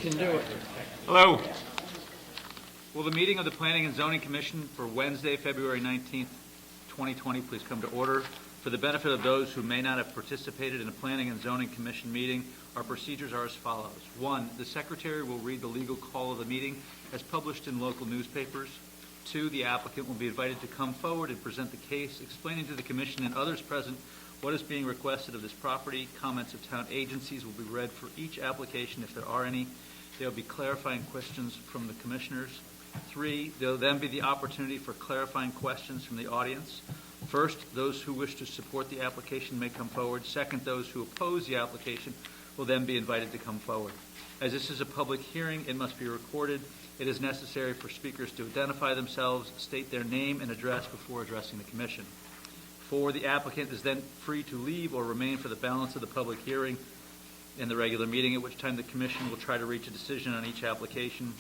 can do it. Hello. Will the meeting of the Planning and Zoning Commission for Wednesday, February 19th, 2020, please come to order? For the benefit of those who may not have participated in a Planning and Zoning Commission meeting, our procedures are as follows. 1, the Secretary will read the legal call of the meeting as published in local newspapers. 2, the applicant will be invited to come forward and present the case, explaining to the Commission and others present what is being requested of this property. Comments of town agencies will be read for each application if there are any. There will be clarifying questions from the Commissioners. 3, there will then be the opportunity for clarifying questions from the audience. First, those who wish to support the application may come forward. Second, those who oppose the application will then be invited to come forward. As this is a public hearing, it must be recorded. It is necessary for speakers to identify themselves, state their name and address before addressing the Commission. 4, the applicant is then free to leave or remain for the balance of the public hearing in the regular meeting, at which time the Commission will try to reach a decision on each application.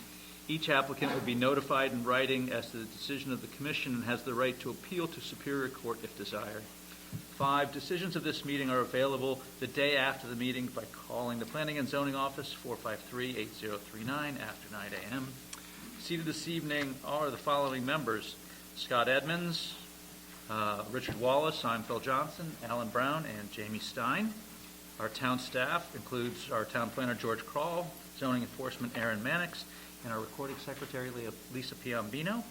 Each applicant will be notified in writing as to the decision of the Commission and has the right to appeal to Superior Court if desired. 5, decisions of this meeting are available the day after the meeting by calling the Planning and Zoning Office, 453-8039, after 9 a.m. Seated this evening are the following members: Scott Edmonds, Richard Wallace, I'm Phil Johnson, Alan Brown, and Jamie Stein. Our town staff includes our town planner, George Krall, zoning enforcement, Aaron Mannix, and our recording secretary, Lisa Piombino.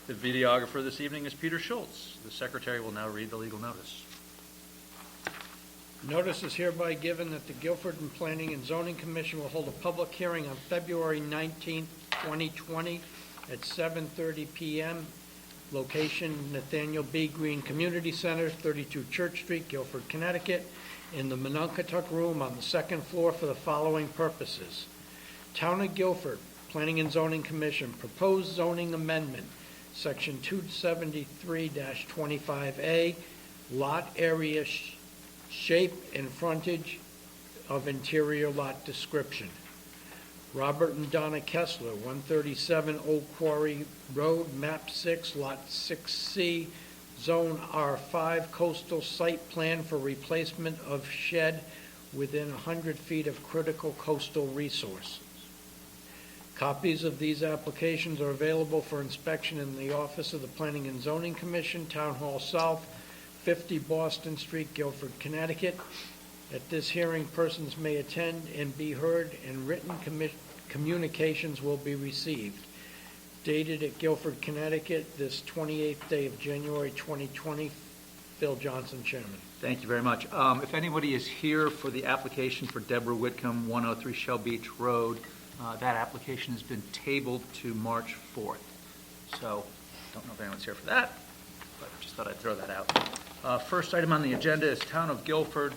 The videographer this evening is Peter Schultz. The secretary will now read the legal notice. Notice is hereby given that the Guilford and Planning and Zoning Commission will hold a public hearing on February 19th, 2020 at 7:30 p.m. Location, Nathaniel B. Green Community Center, 32 Church Street, Guilford, Connecticut, in the Mononkatuk Room on the second floor for the following purposes. Town of Guilford, Planning and Zoning Commission, proposed zoning amendment, Section 273-25A, lot area, shape, and frontage of interior lot description. Robert and Donna Kessler, 137 Old Quarry Road, Map 6, Lot 6C, Zone R5, coastal site plan for replacement of shed within 100 feet of critical coastal resources. Copies of these applications are available for inspection in the office of the Planning and Zoning Commission, Town Hall South, 50 Boston Street, Guilford, Connecticut. At this hearing, persons may attend and be heard, and written communications will be received. Dated at Guilford, Connecticut, this 28th day of January 2020. Phil Johnson, Chairman. Thank you very much. If anybody is here for the application for Deborah Whitcomb, 103 Shell Beach Road, that application has been tabled to March 4th. So, don't know if anyone's here for that, but just thought I'd throw that out. First item on the agenda is Town of Guilford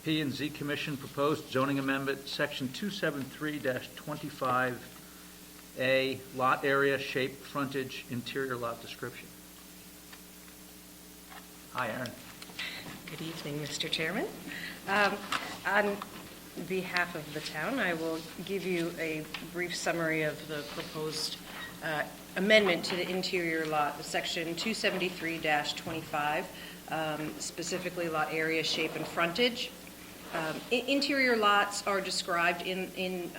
P&Z Commission proposed zoning amendment, Section 273-25A, lot area, shape, frontage, interior lot description. Hi, Aaron. Good evening, Mr. Chairman. On behalf of the town, I will give you a brief summary of the proposed amendment to the interior lot, the Section 273-25, specifically lot area, shape, and frontage. Interior lots are described in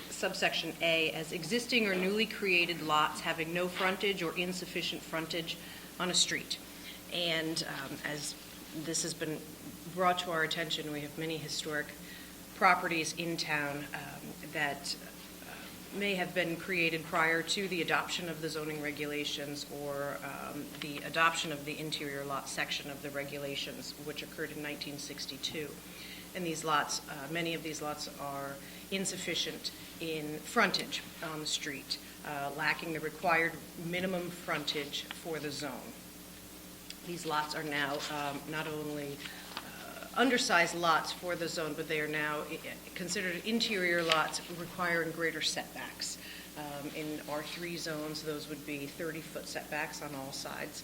subsection A as existing or newly created lots having no frontage or insufficient frontage on a street. And as this has been brought to our attention, we have many historic properties in town that may have been created prior to the adoption of the zoning regulations or the adoption of the interior lot section of the regulations, which occurred in 1962. And these lots, many of these lots are insufficient in frontage on the street, lacking the required minimum frontage for the zone. These lots are now not only undersized lots for the zone, but they are now considered interior lots requiring greater setbacks. In R3 zones, those would be 30-foot setbacks on all sides,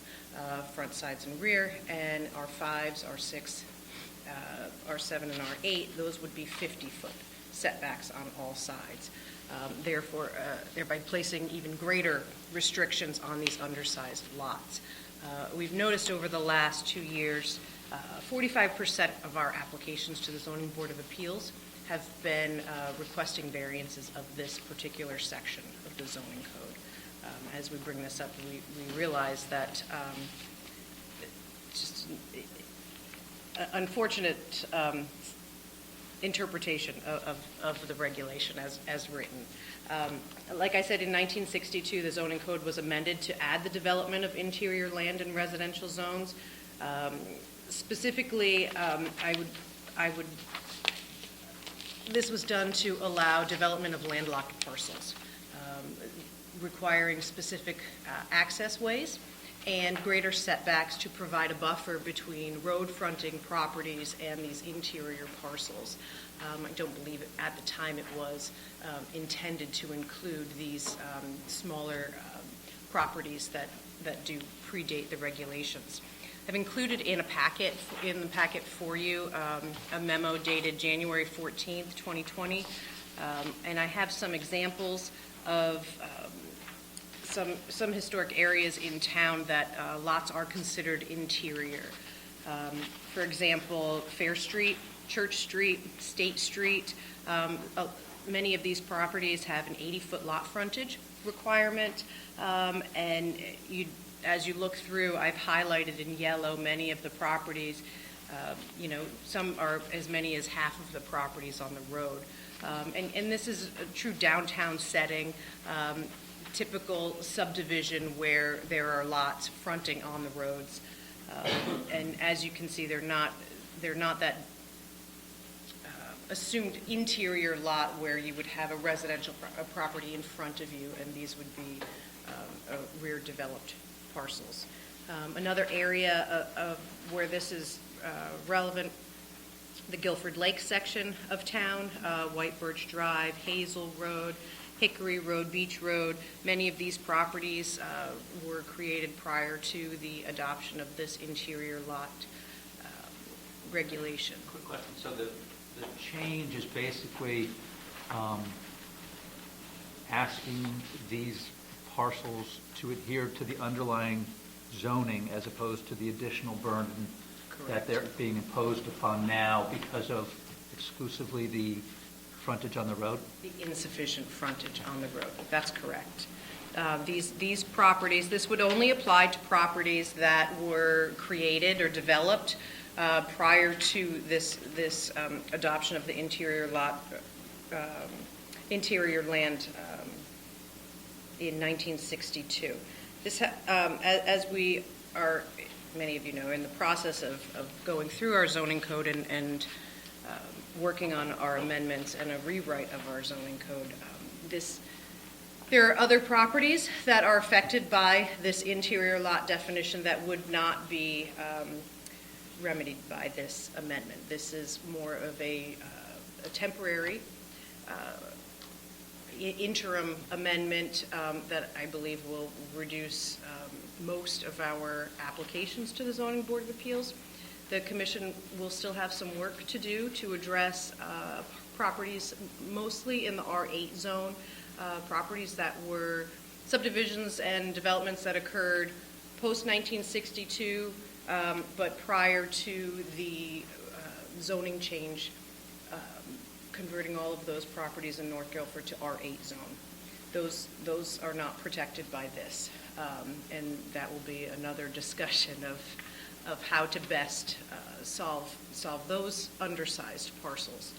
front, sides, and rear, and R5s, R6, R7, and R8, those would be 50-foot setbacks on all sides. Thereby placing even greater restrictions on these undersized lots. We've noticed over the last 2 years, 45% of our applications to the Zoning Board of Appeals have been requesting variances of this particular section of the zoning code. As we bring this up, we realize that just unfortunate interpretation of the regulation as written. Like I said, in 1962, the zoning code was amended to add the development of interior land in residential zones. Specifically, this was done to allow development of landlocked parcels, requiring specific access ways and greater setbacks to provide a buffer between road-fronting properties and these interior parcels. I don't believe at the time it was intended to include these smaller properties that do predate the regulations. I've included in the packet for you a memo dated January 14th, 2020, and I have some examples of some historic areas in town that lots are considered interior. For example, Fair Street, Church Street, State Street. Many of these properties have an 80-foot lot frontage requirement, and as you look through, I've highlighted in yellow many of the properties. Some are as many as half of the properties on the road. And this is a true downtown setting, typical subdivision where there are lots fronting on the roads. And as you can see, they're not that assumed interior lot where you would have a residential property in front of you, and these would be rear developed parcels. Another area of where this is relevant, the Guilford Lake section of town, White Birch Drive, Hazel Road, Hickory Road, Beach Road. Many of these properties were created prior to the adoption of this interior lot regulation. Quick question. So the change is basically asking these parcels to adhere to the underlying zoning as opposed to the additional burden that they're being imposed upon now because of exclusively the frontage on the road? The insufficient frontage on the road. That's correct. These properties, this would only apply to properties that were created or developed prior to this adoption of the interior land in 1962. This, as we are, many of you know, in the process of going through our zoning code and working on our amendments and a rewrite of our zoning code, there are other properties that are affected by this interior lot definition that would not be remedied by this amendment. This is more of a temporary interim amendment that I believe will reduce most of our applications to the Zoning Board of Appeals. The Commission will still have some work to do to address properties mostly in the R8 zone, properties that were subdivisions and developments that occurred post-1962, but prior to the zoning change converting all of those properties in North Guilford to R8 zone. Those are not protected by this, and that will be another discussion of how to best solve those undersized parcels.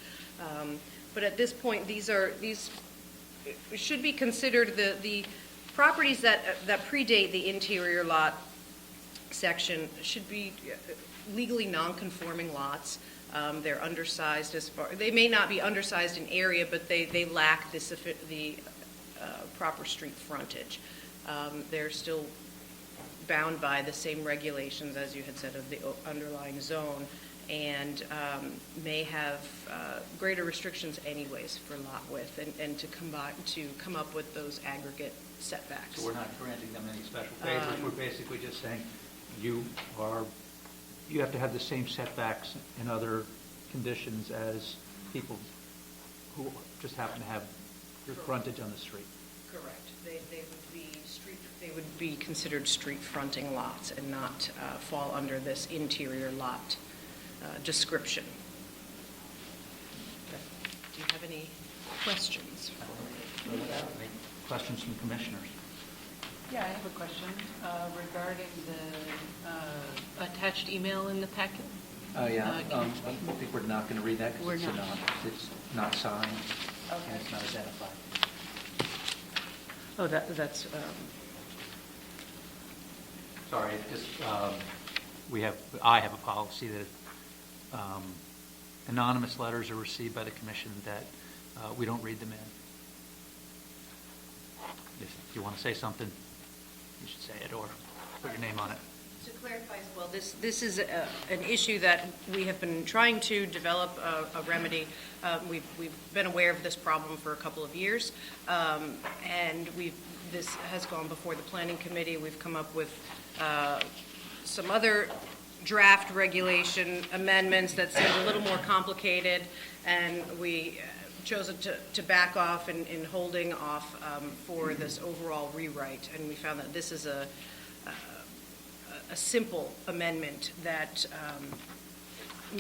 But at this point, these should be considered the properties that predate the interior lot section should be legally non-conforming lots. They're undersized they may not be undersized in area, but they lack the proper street frontage. They're still bound by the same regulations, as you had said, of the underlying zone, and may have greater restrictions anyways for lot width and to come up with those aggregate setbacks. So we're not granting them any special favors. We're basically just saying you have to have the same setbacks and other conditions as people who just happen to have your frontage on the street. Correct. They would be considered street fronting lots and not fall under this interior lot description. any questions. Any questions from commissioners? Yeah, I have a question regarding the attached email in the packet. Oh, yeah. Can I think we're not going to read that We're because not. it's not signed and Okay. it's not identified. Oh, that's, Sorry, just, I have a policy that anonymous letters are received by the commission that we don't read them in. If you want to say something, you should say it or put your name on it. to clarify as well, this is an issue that we have been trying to develop a remedy. We've been aware of this problem for a couple of years, and this has gone before the planning committee. We've come up with some other draft regulation amendments that seemed a little more complicated, and we chosen to back off in holding off for this overall rewrite. And we found that this is a simple amendment that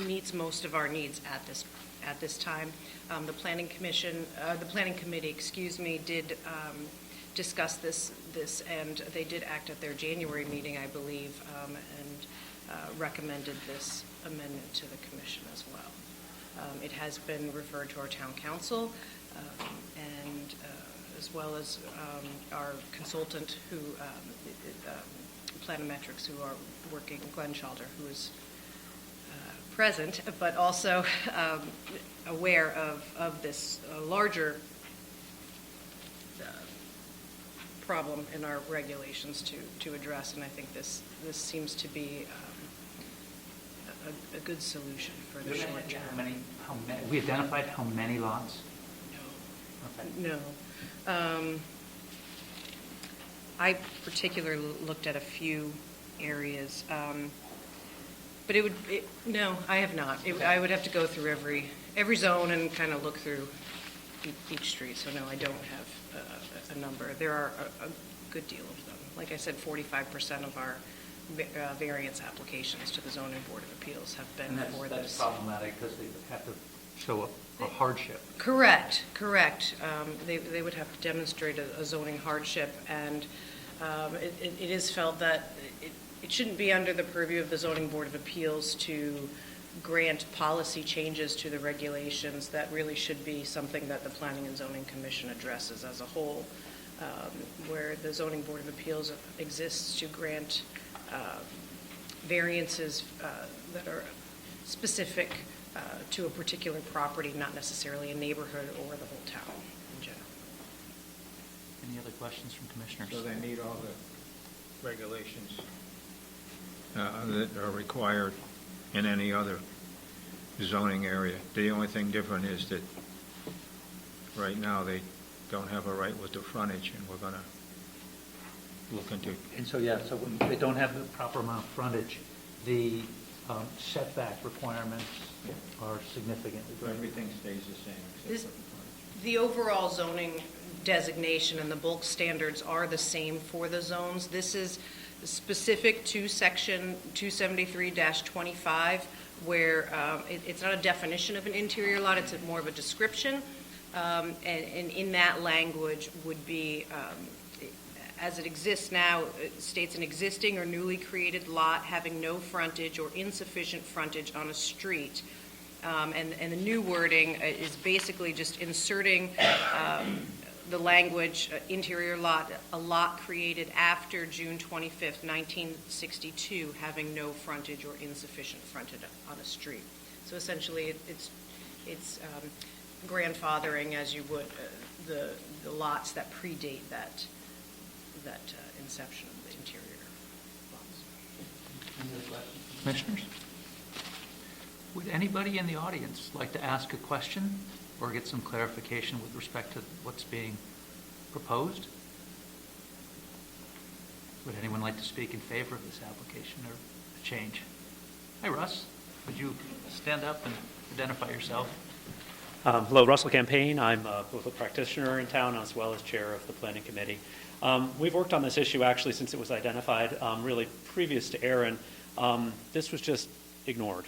meets most of our needs at this time. The planning committee, excuse me, did discuss this, and they did act at their January meeting, I believe, and recommended this amendment to the commission as well. It has been referred to our town council, and as well as our consultant who, Planometrics, who are working, Glenn Shalder, who is present, but also aware of this larger problem in our regulations to address, and I think this seems to be a good solution for the short term. How many, we identified how many lots? No. I particularly looked at a few areas, but no, I have not. I would have to go through every zone and kind of look through each street, so no, I don't have a number. There are a good deal of them. Like I said, 45% of our variance applications to the zoning board of appeals have been for this. That's problematic because they have to show a hardship. Correct. They would have to demonstrate a zoning hardship, and it is felt that it shouldn't be under the purview of the zoning board of appeals to grant policy changes to the regulations. That really should be something that the Planning and Zoning Commission addresses as a whole, where the zoning board of appeals exists to grant variances that are specific to a particular property, not necessarily a neighborhood or the whole town in general. Any other questions from commissioners? So they meet all the regulations that are required in any other zoning area. The only thing different is that right now they don't have a right with the frontage, and we're going to look into. And so, yeah, so when they don't have the proper amount of frontage, the setback requirements are significantly So greater. everything stays the same except for the frontage. The overall zoning designation and the bulk standards are the same for the zones. This is specific to section 273-25, where it's not a definition of an interior lot, it's more of a description. And in that language would be, as it exists now, it states an existing or newly created lot having no frontage or insufficient frontage on a street. And the new wording is basically just inserting the language, interior lot, a lot created after June 25th, 1962, having no frontage or insufficient frontage on a street. So essentially, it's grandfathering, as you would, the lots that predate that inception of the interior lots. Any other questions from commissioners? Would anybody in the audience like to ask a question or get some clarification with respect to what's being proposed? Would anyone like to speak in favor of this application or change? Hi, Russ. Would you stand up and identify yourself? Hello, Russell Campaign. I'm both a practitioner in town as well as chair of the planning committee. We've worked on this issue actually since it was identified, really previous to Aaron. This was just ignored.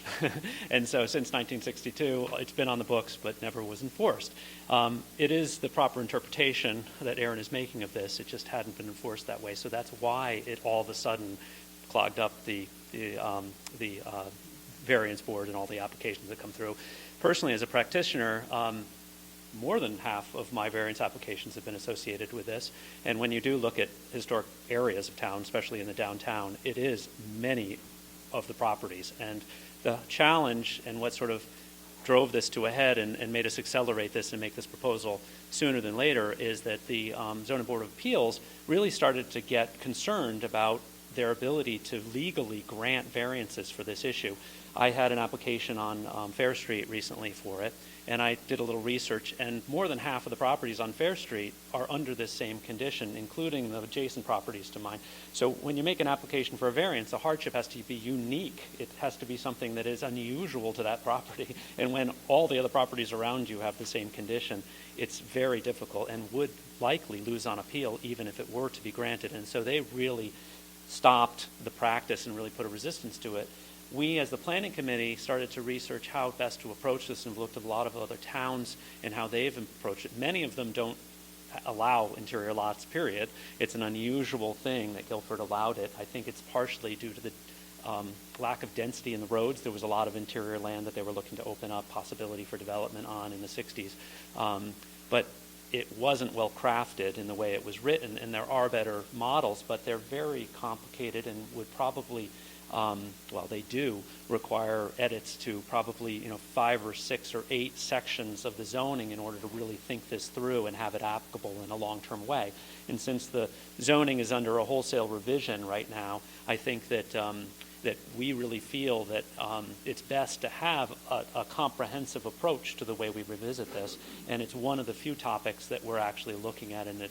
And so since 1962, it's been on the books but never was enforced. It is the proper interpretation that Aaron is making of this. It just hadn't been enforced that way. So that's why it all of a sudden clogged up the variance board and all the applications that come through. Personally, as a practitioner, more than half of my variance applications have been associated with this. And when you do look at historic areas of town, especially in the downtown, it is many of the properties. And the challenge and what sort of drove this to a head and made us accelerate this and make this proposal sooner than later is that the Zoning Board of Appeals really started to get concerned about their ability to legally grant variances for this issue. I had an application on Fair Street recently for it, and I did a little research, and more than half of the properties on Fair Street are under this same condition, including the adjacent properties to mine. So when you make an application for a variance, the hardship has to be unique. It has to be something that is unusual to that property. And when all the other properties around you have the same condition, it's very difficult and would likely lose on appeal even if it were to be granted. And so they really stopped the practice and really put a resistance to it. We, as the planning committee, started to research how best to approach this and looked at a lot of other towns and how they've approached it. Many of them don't allow interior lots, period. It's an unusual thing that Guilford allowed it. I think it's partially due to the lack of density in the roads. There was a lot of interior land that they were looking to open up possibility for development on in the 60s. But it wasn't well crafted in the way it was written, and there are better models, but they're very complicated and would probably they do require edits to probably 5 or 6 or 8 sections of the zoning in order to really think this through and have it applicable in a long-term way. And since the zoning is under a wholesale revision right now, I think that that we really feel that it's best to have a comprehensive approach to the way we revisit this, and it's one of the few topics that we're actually looking at and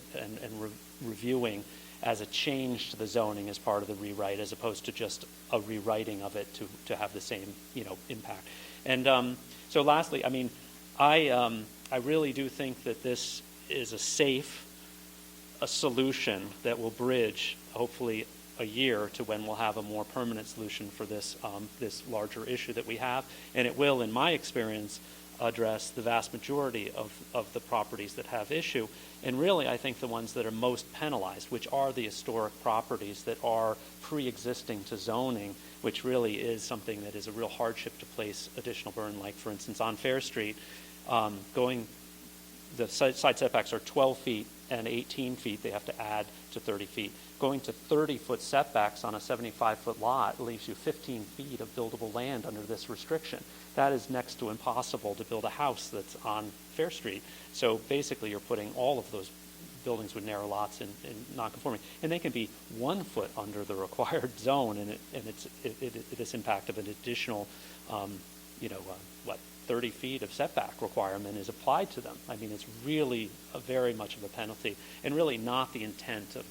reviewing as a change to the zoning as part of the rewrite, as opposed to just a rewriting of it to have the same impact. And so lastly, I mean, I really do think that this is a solution that will bridge hopefully a year to when we'll have a more permanent solution for this this larger issue that we have, and it will, in my experience, address the vast majority of the properties that have issue, and really I think the ones that are most penalized, which are the historic properties that are pre-existing to zoning, which really is something that is a real hardship to place additional burden. Like for instance on Fair Street, the side setbacks are 12 feet and 18 feet they have to add to 30 feet. Going to 30-foot setbacks on a 75-foot lot leaves you 15 feet of buildable land under this restriction. That is next to impossible to build a house that's on Fair Street. So basically you're putting all of those buildings with narrow lots in non-conforming. And they can be 1 foot under the required zone, and this impact of an additional, 30 feet of setback requirement is applied to them. I mean, it's really very much of a penalty, and really not the intent of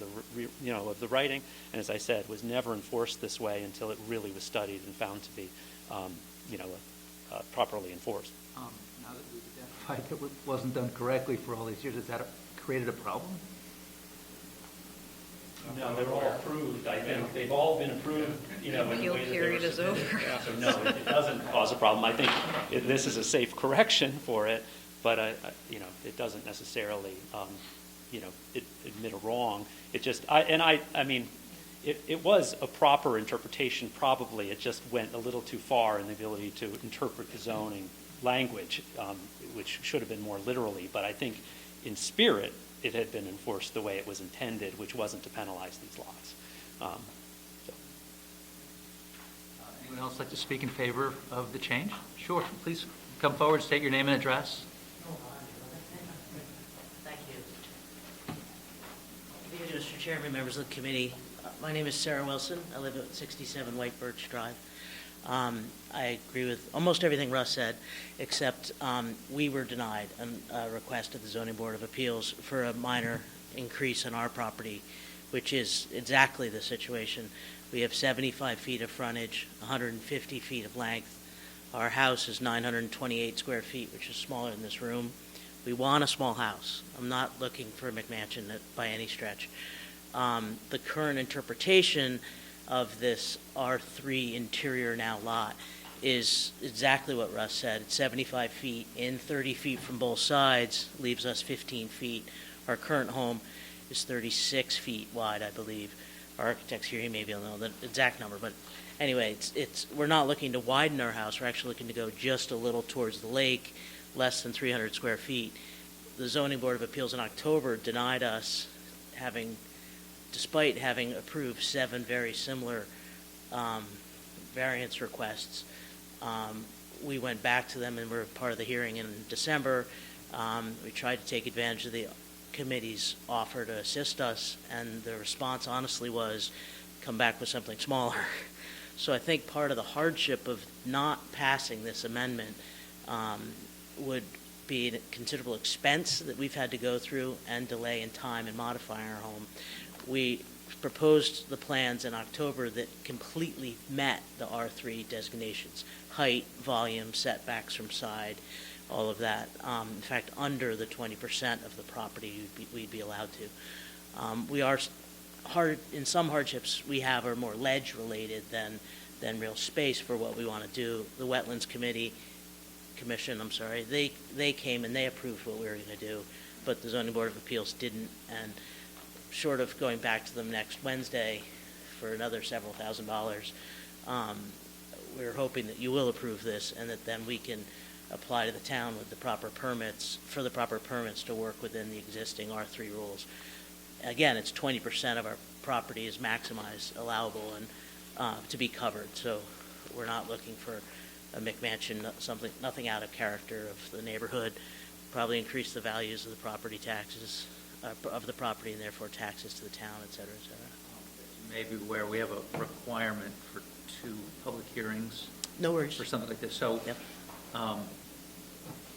the writing. And as I said, was never enforced this way until it really was studied and found to be, properly enforced. Now that we've identified that it wasn't done correctly for all these years, has that created a problem? No, they're all approved. I think they've all been approved, in the way that they were Appeal period is over. So no, it doesn't cause a problem. I think this is a safe correction for it, but it doesn't necessarily, admit a wrong. It just, it was a proper interpretation. Probably it just went a little too far in the ability to interpret the zoning language, which should have been more literally. But I think in spirit, it had been enforced the way it was intended, which wasn't to penalize these lots. Anyone else like to speak in favor of the change? Sure, please come forward, state your name and address. Thank you. Good evening, Mr. Chairman, members of the committee. My name is Sarah Wilson. I live at 67 White Birch Drive. I agree with almost everything Russ said, except we were denied a request at the Zoning Board of Appeals for a minor increase in our property, which is exactly the situation. We have 75 feet of frontage, 150 feet of length. Our house is 928 square feet, which is smaller than this room. We want a small house. I'm not looking for a McMansion by any stretch. The current interpretation of this R3 interior now lot is exactly what Russ said. It's 75 feet in, 30 feet from both sides, leaves us 15 feet. Our current home is 36 feet wide, I believe. Our architect's here, he maybe will know the exact number, but anyway, we're not looking to widen our house, we're actually looking to go just a little towards the lake, less than 300 square feet. The Zoning Board of Appeals in October denied us, despite having approved 7 very similar variance requests. We went back to them and were part of the hearing in December. We tried to take advantage of the committee's offer to assist us, and the response honestly was, come back with something smaller. So I think part of the hardship of not passing this amendment would be a considerable expense that we've had to go through and delay in time in modifying our home. We proposed the plans in October that completely met the R3 designations: height, volume, setbacks from side, all of that. In fact, under the 20% of the property we'd be allowed to. We are in some hardships we have are more ledge related than real space for what we want to do. The Wetlands Commission, they came and they approved what we were going to do, but the Zoning Board of Appeals didn't, and short of going back to them next Wednesday for another several $1,000s, we're hoping that you will approve this and that then we can apply to the town with the proper permits, to work within the existing R3 rules. Again, it's 20% of our property is maximized allowable and to be covered, so we're not looking for a McMansion, nothing out of character of the neighborhood, probably increase the values of the property taxes, of the property, and therefore taxes to the town, et cetera, et cetera. Maybe where we have a requirement for 2 public hearings No worries. for something like this. So Yep.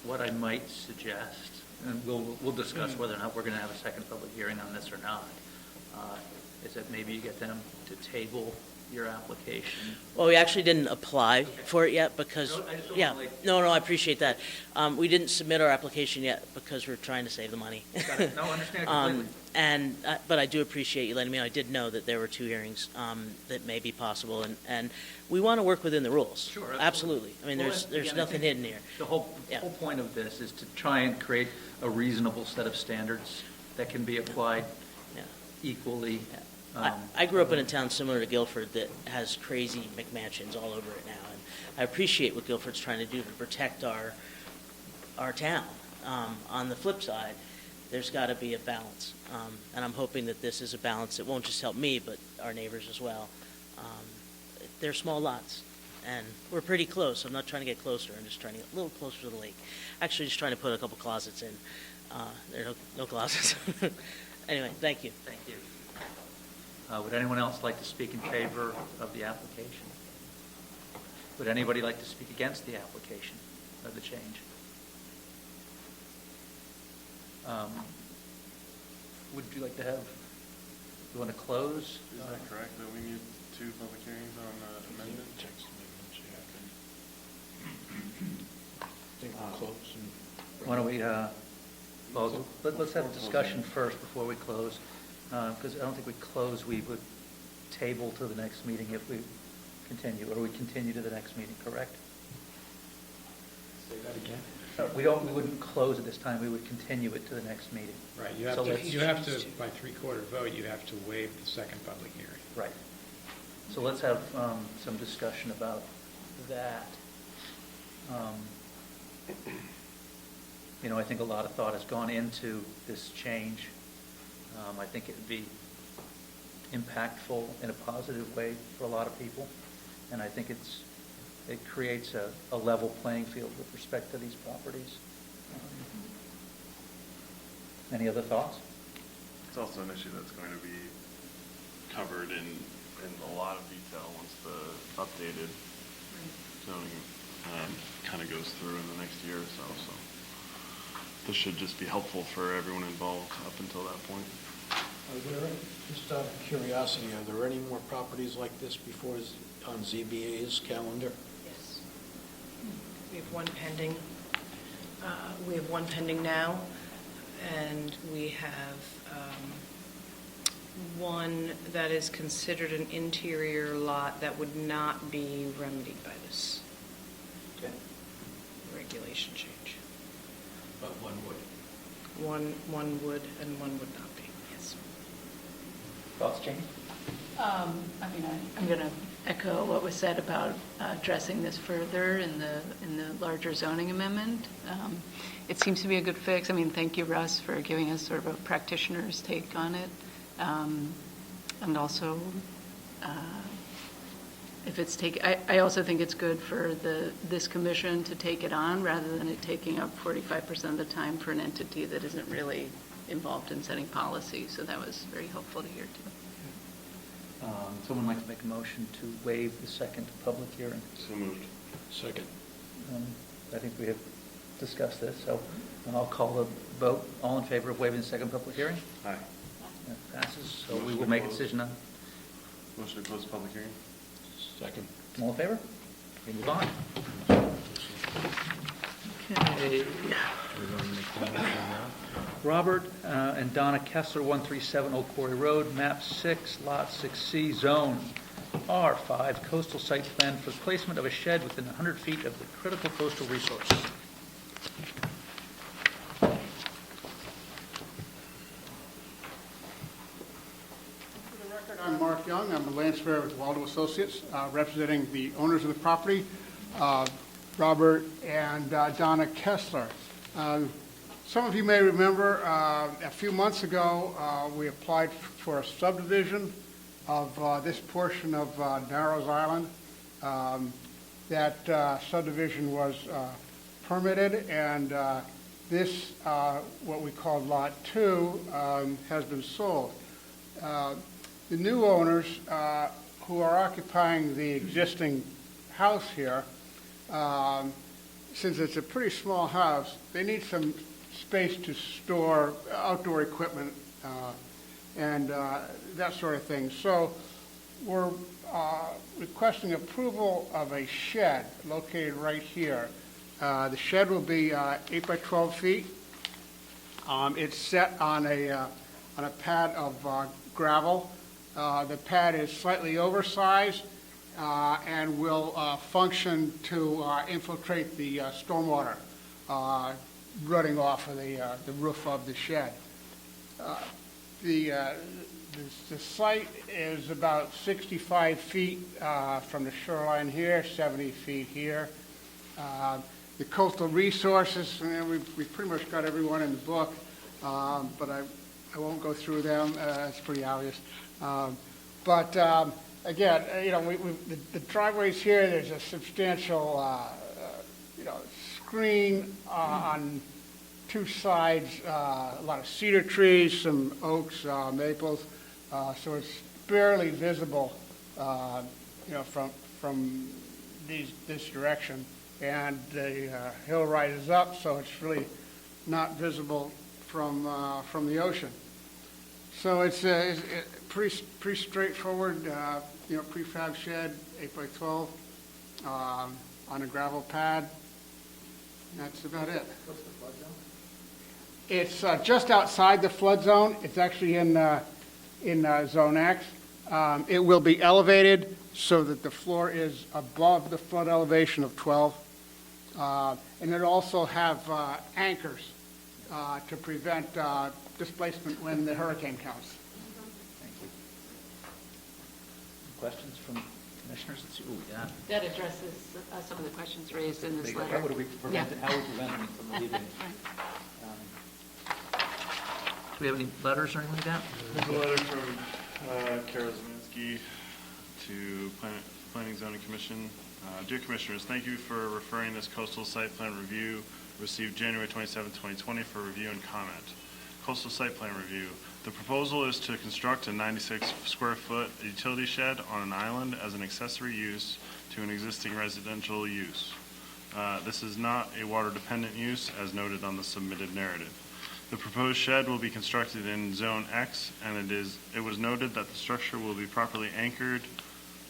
what I might suggest, and we'll discuss whether or not we're going to have a second public hearing on this or not, is that maybe you get them to table your application. Well, we actually didn't apply for it yet because, No, I just don't yeah, wanna, like- no, I appreciate that. We didn't submit our application yet because we're trying to save the money. Got it. No, I understand completely. But I do appreciate you letting me know. I did know that there were 2 hearings that may be possible, and we want to work within the rules. Sure, Absolutely. I mean, Well, there's again, I nothing think hidden here. The whole Yeah. point of this is to try and create a reasonable set of standards that can be applied Yeah. equally. Yeah. I grew up in a town similar to Guilford that has crazy McMansions all over it now, and I appreciate what Guilford's trying to do to protect our town. On the flip side, there's got to be a balance, and I'm hoping that this is a balance that won't just help me, but our neighbors as well. They're small lots, and we're pretty close. I'm not trying to get closer. I'm just trying to get a little closer to the lake. Actually, just trying to put a couple closets in. There are no closets. Anyway, thank you. Thank you. Would anyone else like to speak in favor of the application? Would anybody like to speak against the application of the change? Would you like to have, you want to close? Is that correct, that we need 2 public hearings on the amendment? Why don't we, well, let's have a discussion first before we close, because I don't think we close, we would table to the next meeting if we continue, or we continue to the next meeting, correct? Say that again? We wouldn't close at this time, we would continue it to the next meeting. Right, So let's- you have to, by 3/4 vote, you have to waive the second public hearing. Right. So let's have some discussion about that. I think a lot of thought has gone into this change. I think it would be impactful in a positive way for a lot of people, and I think it creates a level playing field with respect to these properties. Any other thoughts? It's also an issue that's going to be covered in a lot of detail once the updated zoning kind of goes through in the next year or so. So this should just be helpful for everyone involved up until that point. Just out of curiosity, are there any more properties like this on ZBA's calendar? Yes. We have one pending. We have one pending now, and we have one that is considered an interior lot that would not be remedied by this. regulation change. But one would. One would and one would not be, yes. Thoughts, Jane? I'm going to echo what was said about addressing this further in the larger zoning amendment. It seems to be a good fix. I mean, thank you, Russ, for giving us sort of a practitioner's take on it. And also, if it's I also think it's good for this commission to take it on rather than it taking up 45% of the time for an entity that isn't really involved in setting policy. So that was very helpful to hear too. Someone like to make a motion to waive the second public hearing? So moved. Second. I think we have discussed this, so I'll call the vote. All in favor of waiving the second public hearing? Aye. That passes, so we will make a decision on. Motion to close the public hearing? Second. All in favor? We move on. Okay. Robert and Donna Kessler, 137 Old Quarry Road, map 6, lot 6C, zone R5, coastal site plan for placement of a shed within 100 feet of the critical coastal resource. For the record, I'm Mark Young. I'm a land surveyor with Waldo Associates, representing the owners of the property, Robert and Donna Kessler. Some of you may remember a few months ago we applied for a subdivision of this portion of Narrows Island. That subdivision was permitted, and this, what we call Lot 2, has been sold. The new owners who are occupying the existing house here, since it's a pretty small house, they need some space to store outdoor equipment and that sort of thing. So we're requesting approval of a shed located right here. The shed will be 8 by 12 feet. It's set on a pad of gravel. The pad is slightly oversized and will function to infiltrate the stormwater running off of the roof of the shed. The site is about 65 feet from the shoreline here, 70 feet here. The coastal resources, we've pretty much got everyone in the book, but I won't go through them. It's pretty obvious. But again, the driveways here, there's a substantial, screen on two sides, a lot of cedar trees, some oaks, maples, so it's barely visible, from this direction. And the hill rises up, so it's really not visible from the ocean. So it's pretty straightforward, prefab shed, 8 by 12, on a gravel pad. That's about it. What's the flood zone? It's just outside the flood zone. It's actually in Zone X. It will be elevated so that the floor is above the flood elevation of 12. And it'll also have anchors to prevent displacement when the hurricane comes. Thank you. Questions from commissioners? Let's see. Ooh, yeah. That addresses some of the questions raised in this How letter. would we prevent it? How would we prevent them from leaving? Do we have any letters or anything like that? There's a letter from Kara Zeminski to Planning and Zoning Commission. Dear Commissioners, thank you for referring this coastal site plan review received January 27, 2020 for review and comment. Coastal site plan review. The proposal is to construct a 96 square foot utility shed on an island as an accessory use to an existing residential use. This is not a water dependent use as noted on the submitted narrative. The proposed shed will be constructed in Zone X, and it was noted that the structure will be properly anchored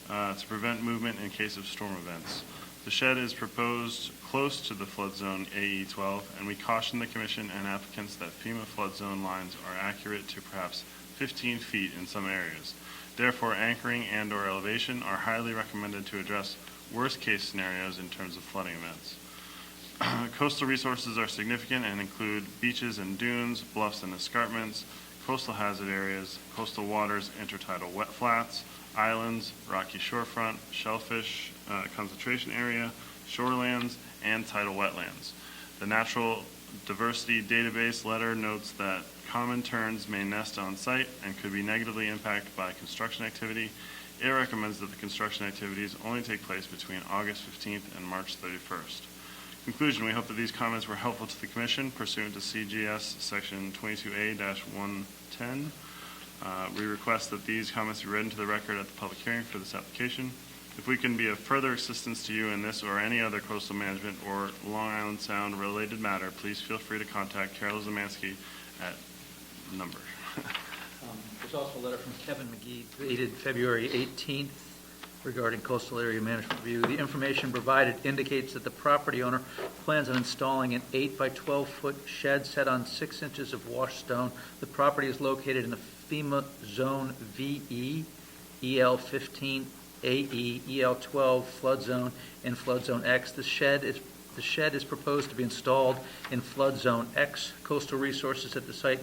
to prevent movement in case of storm events. The shed is proposed close to the flood zone AE12, and we caution the Commission and applicants that FEMA flood zone lines are accurate to perhaps 15 feet in some areas. Therefore, anchoring and/or elevation are highly recommended to address worst-case scenarios in terms of flooding events. Coastal resources are significant and include beaches and dunes, bluffs and escarpments, coastal hazard areas, coastal waters, intertidal wet flats, islands, rocky shorefront, shellfish concentration area, shorelands, and tidal wetlands. The Natural Diversity Database letter notes that common terns may nest on site and could be negatively impacted by construction activity. It recommends that the construction activities only take place between August 15th and March 31st. Conclusion, we hope that these comments were helpful to the Commission pursuant to CGS Section 22A-110. We request that these comments be read into the record at the public hearing for this application. If we can be of further assistance to you in this or any other coastal management or Long Island Sound related matter, please feel free to contact Carol Zamansky at number. There's also a letter from Kevin McGee dated February 18th regarding coastal area management review. The information provided indicates that the property owner plans on installing an 8 by 12-foot shed set on 6 inches of wash stone. The property is located in the FEMA Zone VE, EL 15, AE, EL 12 flood zone, and flood zone X. The shed is proposed to be installed in flood zone X. Coastal resources at the site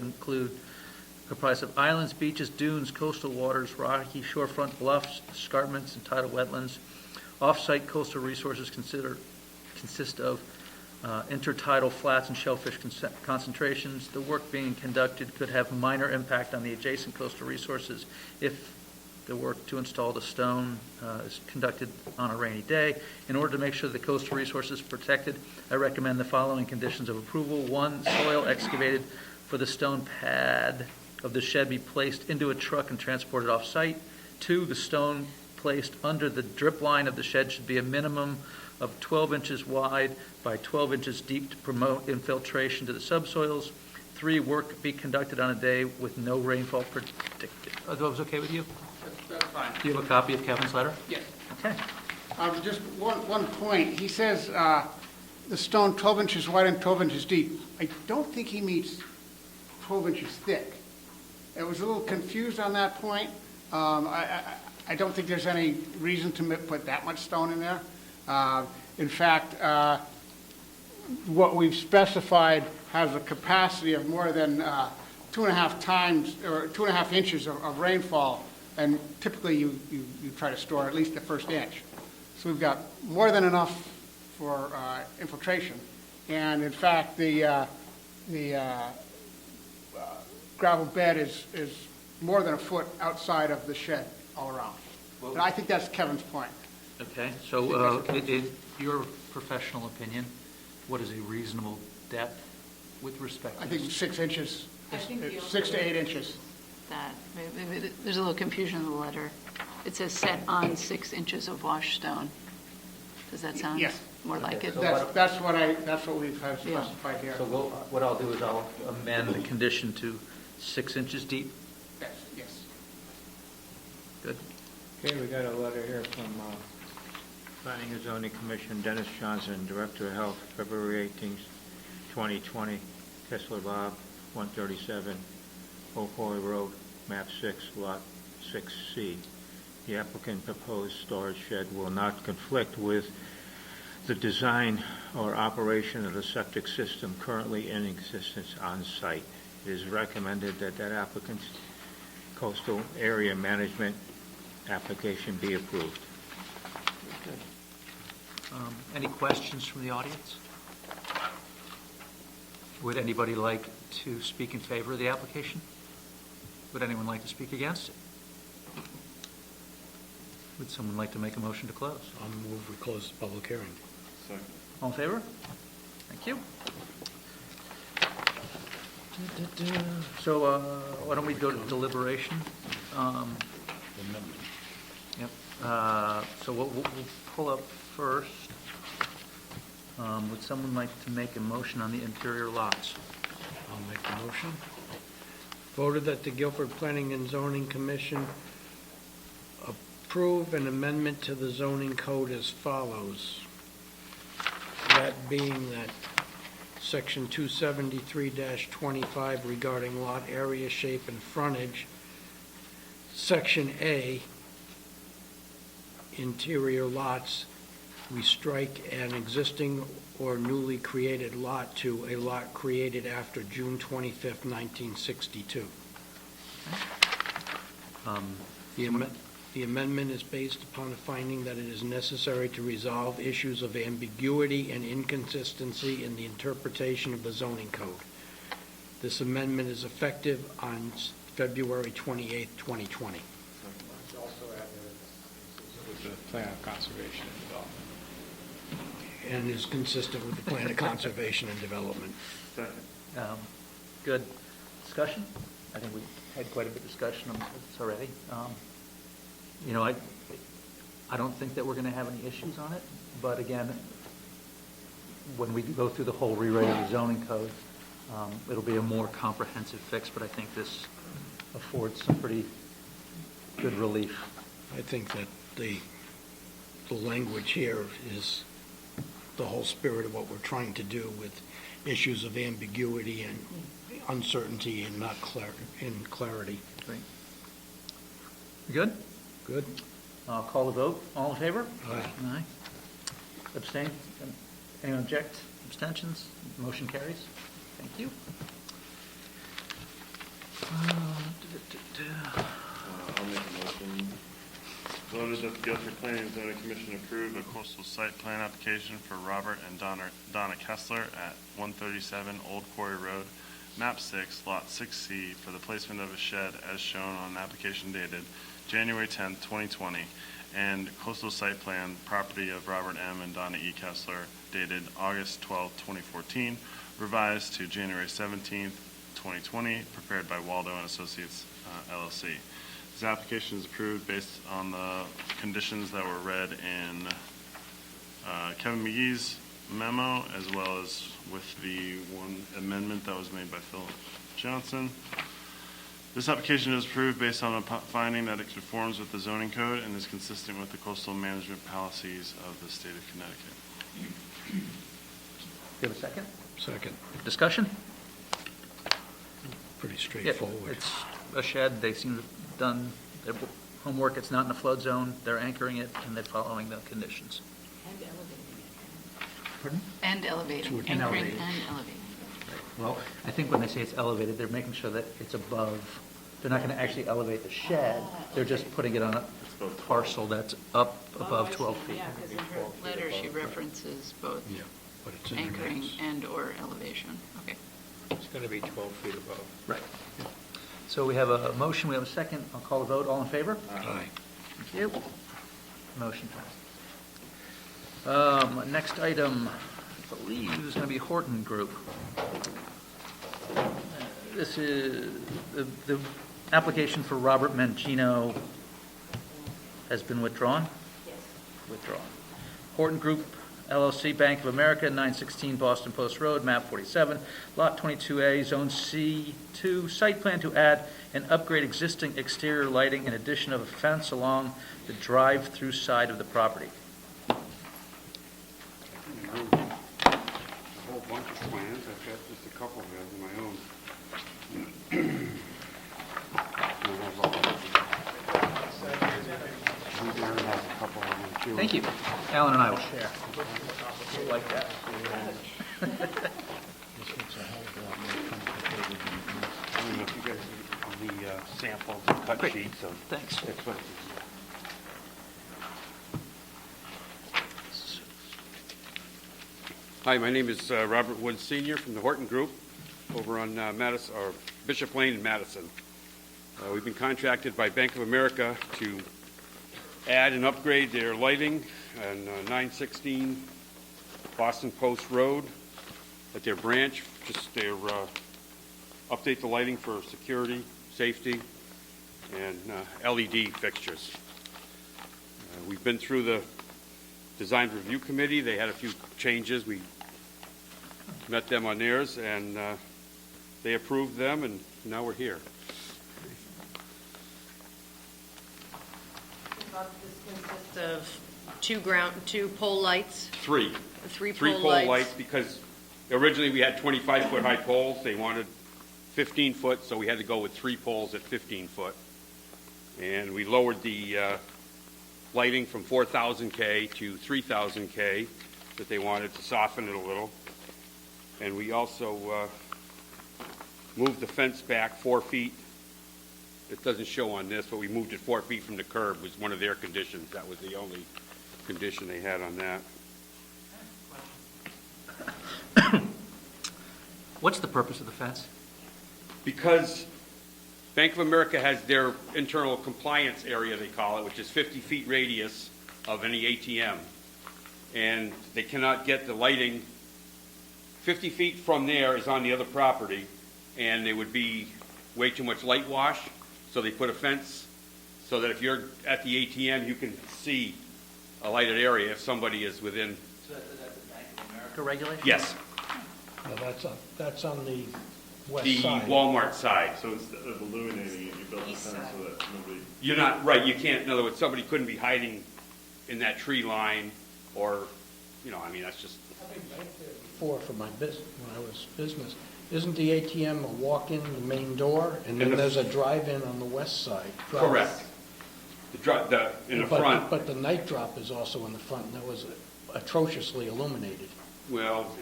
comprised of islands, beaches, dunes, coastal waters, rocky shorefront bluffs, escarpments, and tidal wetlands. Off-site coastal resources consist of intertidal flats and shellfish concentrations. The work being conducted could have minor impact on the adjacent coastal resources if the work to install the stone is conducted on a rainy day. In order to make sure the coastal resources are protected, I recommend the following conditions of approval. 1, soil excavated for the stone pad of the shed be placed into a truck and transported off-site. 2, the stone placed under the drip line of the shed should be a minimum of 12 inches wide by 12 inches deep to promote infiltration to the subsoils. 3, work be conducted on a day with no rainfall predicted. Are those okay with you? That's fine. Do you have a copy of Kevin's letter? Yes. Okay. Just one point. He says the stone 12 inches wide and 12 inches deep. I don't think he means 12 inches thick. I was a little confused on that point. I don't think there's any reason to put that much stone in there. In fact, what we've specified has a capacity of more than 2.5 times or 2.5 inches of rainfall, and typically you try to store at least the first inch. So we've got more than enough for infiltration, and in fact the gravel bed is more than a foot outside of the shed all around. And I think that's Kevin's point. Okay, so in your professional opinion, what is a reasonable depth with respect to I think this? 6 inches, I think the 6 to 8 inches. That, maybe there's a little confusion in the letter. It says set on 6 inches of wash stone. Does that sound Yes. more like it? That's what we've had specified here. So what I'll do is I'll amend the condition to 6 inches deep. Yes. Good. Okay, we got a letter here from Planning and Zoning Commission, Dennis Johnson, Director of Health, February 18th, 2020, Kessler Bob, 137, Oak Quarry Road, map 6, lot 6C. The applicant proposed storage shed will not conflict with the design or operation of the septic system currently in existence on site. It is recommended that applicant's coastal area management application be approved. Any questions from the audience? Would anybody like to speak in favor of the application? Would anyone like to speak against it? Would someone like to make a motion to close? I'll move we close the public hearing. Second. All in favor? Thank you. So why don't we go to deliberation? Yep. So we'll pull up first. Would someone like to make a motion on the interior lots? I'll make the motion. Voted that the Guilford Planning and Zoning Commission approve an amendment to the zoning code as follows. That being that Section 273-25 regarding lot area, shape, and frontage, Section A, interior lots, we strike an existing or newly created lot to a lot created after June 25th, 1962. The amendment is based upon the finding that it is necessary to resolve issues of ambiguity and inconsistency in the interpretation of the zoning code. This amendment is effective on February 28th, 2020. With the plan of conservation and development. And is consistent with the plan of conservation and development. Good discussion. I think we had quite a bit of discussion on this already. I don't think that we're going to have any issues on it, but again, when we go through the whole rewrite of the zoning code, it'll be a more comprehensive fix, but I think this affords some pretty good relief. I think that the language here is the whole spirit of what we're trying to do with issues of ambiguity and uncertainty and not clarity. Great. You good? Good? I'll call the vote. All in favor? Aye. Aye. Abstain? Anyone object? Abstentions? Motion carries. Thank you. I'll make a motion. Voted that the Guilford Planning and Zoning Commission approve a coastal site plan application for Robert and Donna Kessler at 137 Old Quarry Road, map 6, lot 6C, for the placement of a shed as shown on an application dated January 10, 2020, and coastal site plan property of Robert M. and Donna E. Kessler dated August 12, 2014, revised to January 17, 2020, prepared by Waldo and Associates, LLC. This application is approved based on the conditions that were read in Kevin McGee's memo, as well as with the one amendment that was made by Phil Johnson. This application is approved based on a finding that it conforms with the zoning code and is consistent with the coastal management policies of the state of Connecticut. Give a second. Second. Discussion? Pretty Yep. straightforward. It's a shed. They seem to have done their homework. It's not in the flood zone. They're anchoring it, and they're following the conditions. And elevating. Pardon? And elevating, And anchoring elevating. and elevating. Well, I think when they say it's elevated, they're making sure that it's above. They're not going to actually elevate the shed. They're just putting it on a parcel that's up above 12 feet. Yeah, because in her letter, she references both Yeah, but it's in the anchoring minutes. and/or elevation. Okay. It's going to be 12 feet above. Right. So we have a motion, we have a second. I'll call the vote. All in favor? Aye. Thank you. Motion passed. Next item, I believe, is going to be Horton Group. This is, the application for Robert Mangino has been withdrawn? Yes. Withdrawn. Horton Group LLC, Bank of America, 916 Boston Post Road, map 47, lot 22A, zone C2, site plan to add and upgrade existing exterior lighting in addition of a fence along the drive-through side of the property. A whole bunch of plans. I've got just a couple here of my own. Darren has a couple of them too. Thank you. Alan and I will share. We'll like that. I don't know if you guys have the samples and cut Great. sheets of. Thanks. That's what it is. Hi, my name is Robert Wood Sr. from the Horton Group over on Madison, or Bishop Lane in Madison. We've been contracted by Bank of America to add and upgrade their lighting on 916 Boston Post Road at their branch, just their update the lighting for security, safety, and LED fixtures. We've been through the design review committee. They had a few changes. We met them on theirs, and they approved them, and now we're here. This consists of two pole lights, Three three pole pole lights, lights. because originally we had 25-foot high poles. They wanted 15 foot, so we had to go with 3 poles at 15 foot. And we lowered the lighting from 4,000K to 3,000K that they wanted to soften it a little. And we also moved the fence back 4 feet. It doesn't show on this, but we moved it 4 feet from the curb was one of their conditions. That was the only condition they had on that. What's the purpose of the fence? Because Bank of America has their internal compliance area, they call it, which is 50 feet radius of any ATM. And they cannot get the lighting. 50 feet from there is on the other property, and there would be way too much light wash. So they put a fence so that if you're at the ATM, you can see a lighted area if somebody is within. So that's a Bank of America regulation? Yes, Now, that's on the west the side. Walmart side. So instead of illuminating it, you built a fence so that nobody. You're not, right, you can't, in other words, somebody couldn't be hiding in that tree line or, I mean, that's just. Before for my business, when I was business, isn't the ATM a walk-in, the main door, and then there's a drive-in on the west side? Correct. In the But- front, But the night drop is also in the front, and that was atrociously illuminated. well,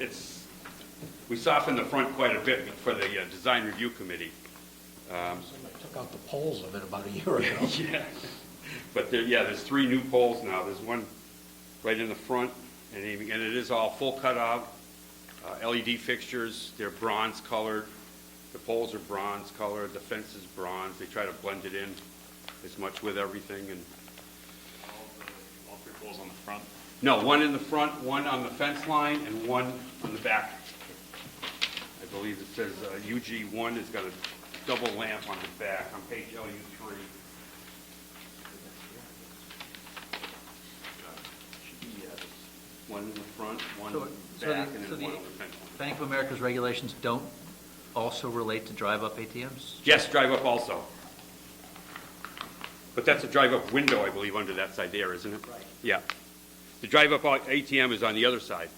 we softened the front quite a bit for the design review committee. Somebody took out the poles of it about a year ago. Yeah. But there's 3 new poles now. There's one right in the front, and it is all full cutout, LED fixtures. They're bronze colored. The poles are bronze colored. The fence is bronze. They try to blend it in as much with everything. And All 3 poles on the front. no, one in the front, one on the fence line, and one on the back. I believe it says UG1 has got a double lamp on the back on page LU3. One in the front, one So- so back, the- and so then the- one on the fence line. Bank of America's regulations don't also relate to drive-up ATMs? Yes, drive-up also. But that's a drive-up window, I believe, under that side there, isn't it? Right. Yeah. The drive-up ATM is on the other side.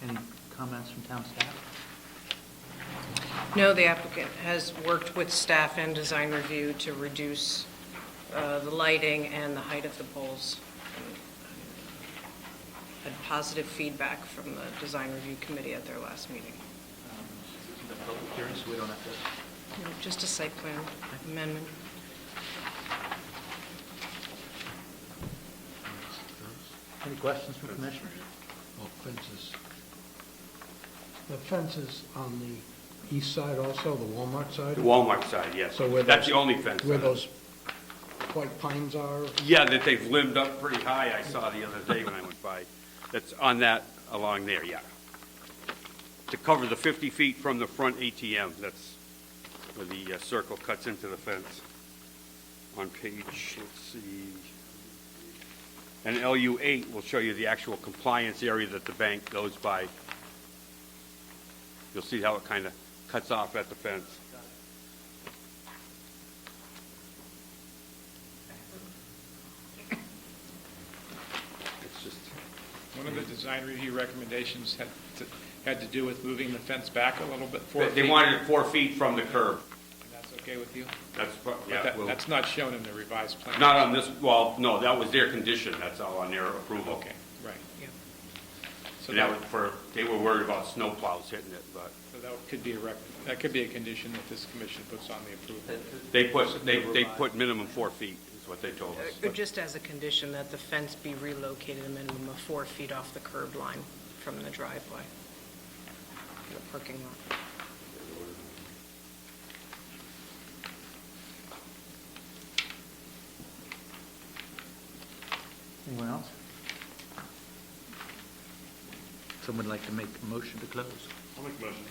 Any comments from town staff? No, the applicant has worked with staff and design review to reduce the lighting and the height of the poles. Had positive feedback from the design review committee at their last meeting. This is a public hearing, so we don't have to. Just a site plan amendment. Any questions from commissioners? Well, fences. The fences on the east side also, the Walmart side? The Walmart side, yes. So where That's those- the only fence. Where on it. those white pines are? Yeah, that they've limbed up pretty high, I saw the other day when I went by. That's on that, along there, yeah. To cover the 50 feet from the front ATM, that's where the circle cuts into the fence. On page, let's see, and LU8 will show you the actual compliance area that the bank goes by. You'll see how it kind of cuts off at the fence. It's just, One of the design review recommendations had to do with moving the fence back a little bit, 4 feet. they wanted it 4 feet from the curb. And that's okay with you? That's, But yeah, well, that's not shown in the revised plan. not on this, well, no, that was their condition, that's all on their approval. Okay, right. So And that was they were worried about snow plows hitting it, but that could be that could be a condition that this commission puts on the approval. they put minimum 4 feet, is what they told us. Just as a condition that the fence be relocated a minimum of 4 feet off the curb line from the driveway, the parking lot. Anyone else? Someone like to make a motion to close? I'll make a motion.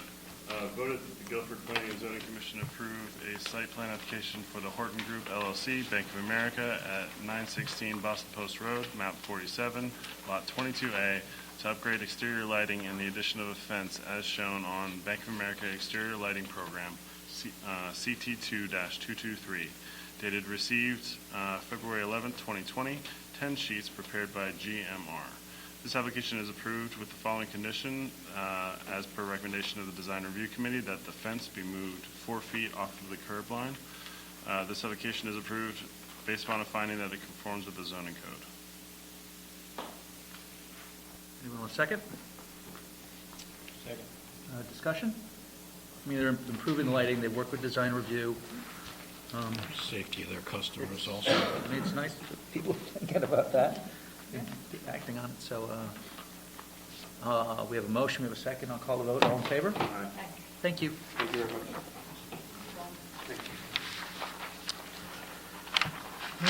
Voted that the Guilford Planning and Zoning Commission approve a site plan application for the Horton Group LLC, Bank of America, at 916 Boston Post Road, map 47, lot 22A, to upgrade exterior lighting and the addition of a fence as shown on Bank of America Exterior Lighting Program, CT2-223, dated received February 11, 2020, 10 sheets prepared by GMR. This application is approved with the following condition, as per recommendation of the Design Review Committee, that the fence be moved 4 feet off of the curb line. This application is approved based upon a finding that it conforms with the zoning code. Anyone want a second? Second. Discussion? I mean, they're improving the lighting, they work with design review. Safety of their customers also. I mean, it's nice that people forget about that and keep acting on it. So we have a motion, we have a second. I'll call the vote. All in favor? Aye. Thank you. Thank you very much.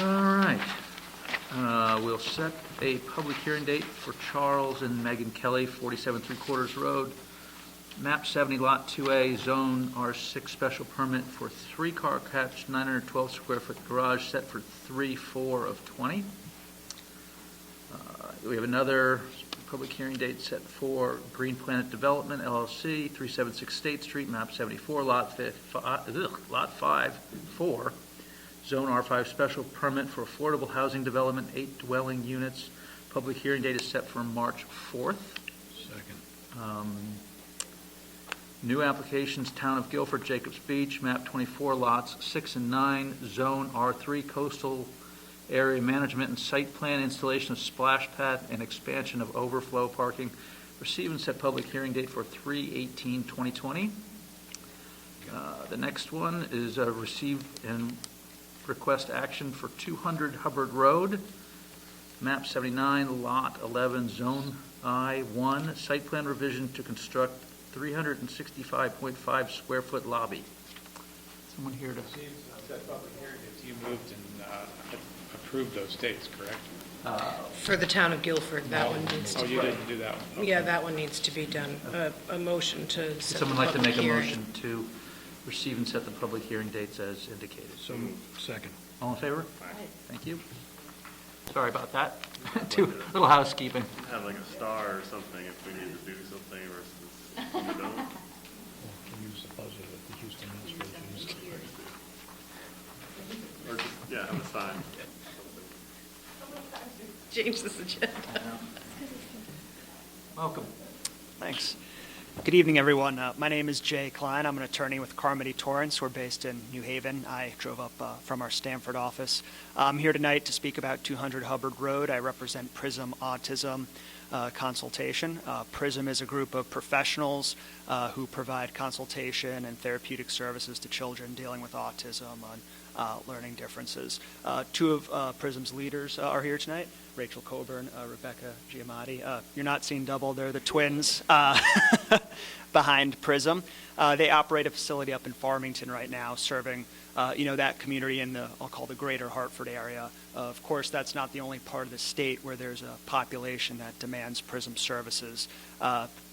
All right. We'll set a public hearing date for Charles and Megan Kelly, 47 3/4 Road, map 70, lot 2A, zone R6 special permit for 3-car catch, 912 square foot garage set for 3/4 of 20. We have another public hearing date set for Green Planet Development LLC, 376 State Street, map 74, lot 5, 4, zone R5 special permit for affordable housing development, 8 dwelling units. Public hearing date is set for March 4th. Second. New applications, Town of Guilford, Jacobs Beach, map 24, lots 6 and 9, zone R3, coastal area management and site plan, installation of splash pad and expansion of overflow parking. Receive and set public hearing date for 3/18/2020. The next one is receive and request action for 200 Hubbard Road, map 79, lot 11, zone I1, site plan revision to construct 365.5 square foot lobby. Someone here to... That public hearing, you moved and approved those dates, correct? For the town of Guilford, that one needs Oh, to, you didn't do that one? yeah, that one needs to be done. A motion to Would set the someone like to public make a hearing. motion to receive and set the public hearing dates as indicated? So, second. All in favor? Thank you. Sorry about that. Too little housekeeping. Have like a star or something if we need to do something versus when we don't. Can use the buzzer that the Houston Astros used. Or just, yeah, have a sign. Change this agenda. Welcome. Thanks. Good evening, everyone. My name is Jay Klein. I'm an attorney with Carmody Torrance. We're based in New Haven. I drove up from our Stamford office. I'm here tonight to speak about 200 Hubbard Road. I represent PRISM Autism Consultation. PRISM is a group of professionals who provide consultation and therapeutic services to children dealing with autism on learning differences. Two of PRISM's leaders are here tonight, Rachel Coburn, Rebecca Giamatti. You're not seeing double, they're the twins behind PRISM. They operate a facility up in Farmington right now, serving that community in the, I'll call the greater Hartford area. Of course, that's not the only part of the state where there's a population that demands PRISM services.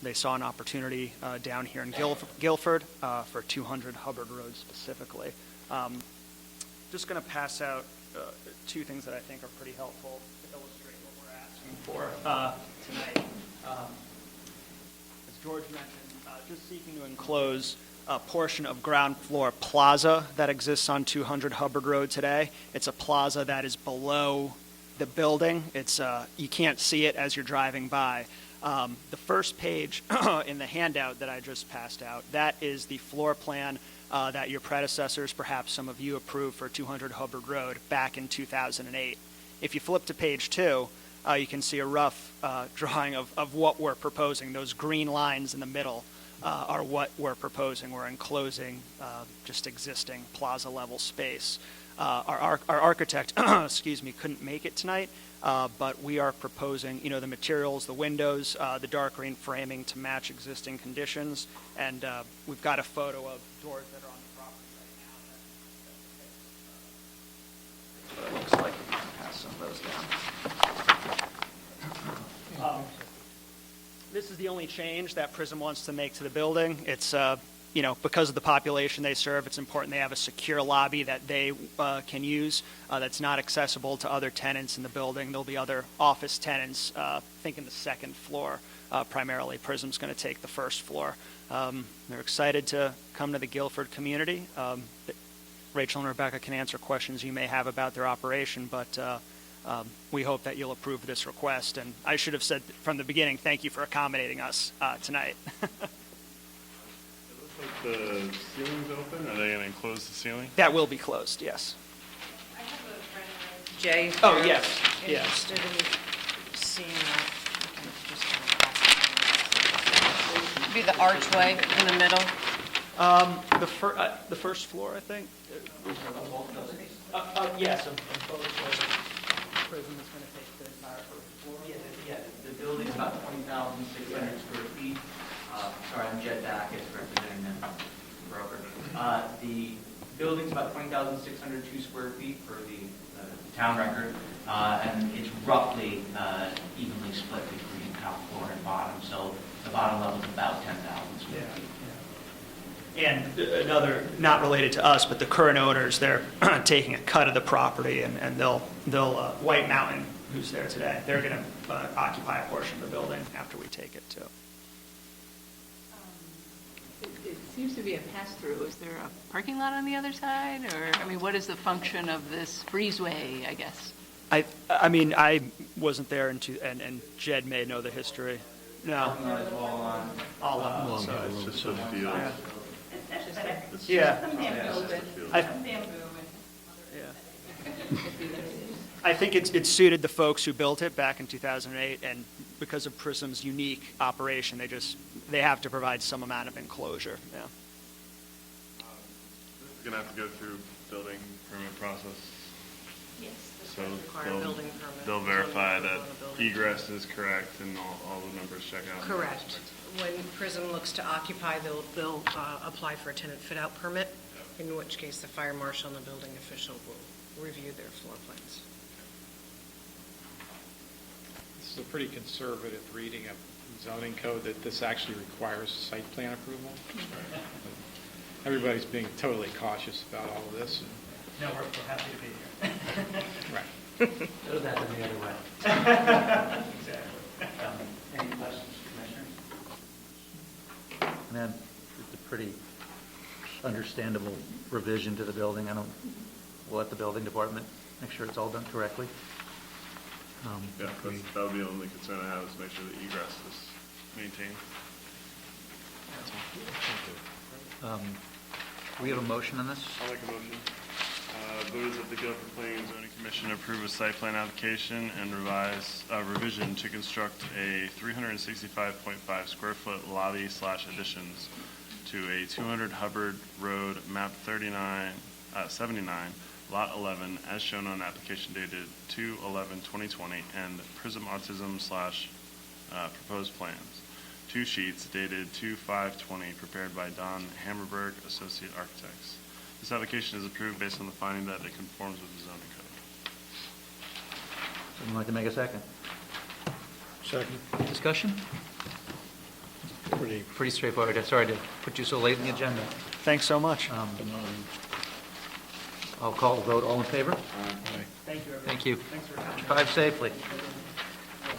They saw an opportunity down here in Guilford for 200 Hubbard Road specifically. Just going to pass out two things that I think are pretty helpful to illustrate what we're asking for tonight. As George mentioned, just seeking to enclose a portion of ground floor plaza that exists on 200 Hubbard Road today. It's a plaza that is below the building. It's you can't see it as you're driving by. The first page in the handout that I just passed out, that is the floor plan that your predecessors, perhaps some of you, approved for 200 Hubbard Road back in 2008. If you flip to page 2, you can see a rough drawing of what we're proposing. Those green lines in the middle are what we're proposing. We're enclosing just existing plaza-level space. Our architect, excuse me, couldn't make it tonight, but we are proposing, the materials, the windows, the dark green framing to match existing conditions, and we've got a photo of doors that are on the property right now. That looks like we can pass some of those down. This is the only change that PRISM wants to make to the building. It's, because of the population they serve, it's important they have a secure lobby that they can use that's not accessible to other tenants in the building. There'll be other office tenants, think in the second floor. Primarily, PRISM's going to take the first floor. They're excited to come to the Guilford community. Rachel and Rebecca can answer questions you may have about their operation, but we hope that you'll approve this request. And I should have said from the beginning, thank you for accommodating us tonight. The ceiling's open? Are they going to enclose the ceiling? That will be closed, yes. I have a friend, Jay. Oh, who's yes, yes. Interested in seeing that. Be the archway in the middle. The first floor, I think. Yes. Prism is going to take the entire first floor. Yeah, the building's about 20,600 square feet. Sorry, I'm Jed Backus, representing the broker. The building's about 20,602 square feet for the town record, and it's roughly evenly split between top floor and bottom, so the bottom level's about 10,000 square feet. And another, not related to us, but the current owners, they're taking a cut of the property, and they'll White Mountain, who's there today, they're going to occupy a portion of the building after we take it too. It seems to be a pass-through. Is there a parking lot on the other side? Or, I mean, what is the function of this breezeway, I guess? I mean, I wasn't there, and Jed may know the history. No. All of them. It's just a field. Yeah. I think it's suited the folks who built it back in 2008, and because of Prism's unique operation, they have to provide some amount of enclosure. Yeah. This is going to have to go through building permit process. Yes. So Require building permit. they'll verify Building that permit on the building. egress is correct and all the numbers check out. Correct. When Prism looks to occupy, they'll apply for a tenant fit-out permit, in which case the fire marshal and the building official will review their floor plans. This is a pretty conservative reading of zoning code that this actually requires site plan approval. Everybody's being totally cautious about all of this. No, we're happy to be here. Right. Those have to be the other way. Exactly. Any questions, Commissioners? Man, it's a pretty understandable revision to the building. We'll let the building department make sure it's all done correctly. Yeah, that would be the only concern I have is make sure the egress is maintained. We have a motion on this? I'll make a motion. Voters of the Guilford Planning and Zoning Commission approve a site plan application and revision to construct a 365.5 square foot lobby / additions to a 200 Hubbard Road, map 79, lot 11, as shown on application dated 2/11/2020, and Prism Autism / proposed plans. 2 sheets dated 2/5/20, prepared by Don Hammerberg, Associate Architects. This application is approved based on the finding that it conforms with the zoning code. Someone like to make a second? Second. Discussion? Pretty straightforward. Sorry to put you so late in the agenda. Thanks so much. I'll call the vote. All in favor? Thank you, everyone. Thank you. Thanks for coming. Drive safely.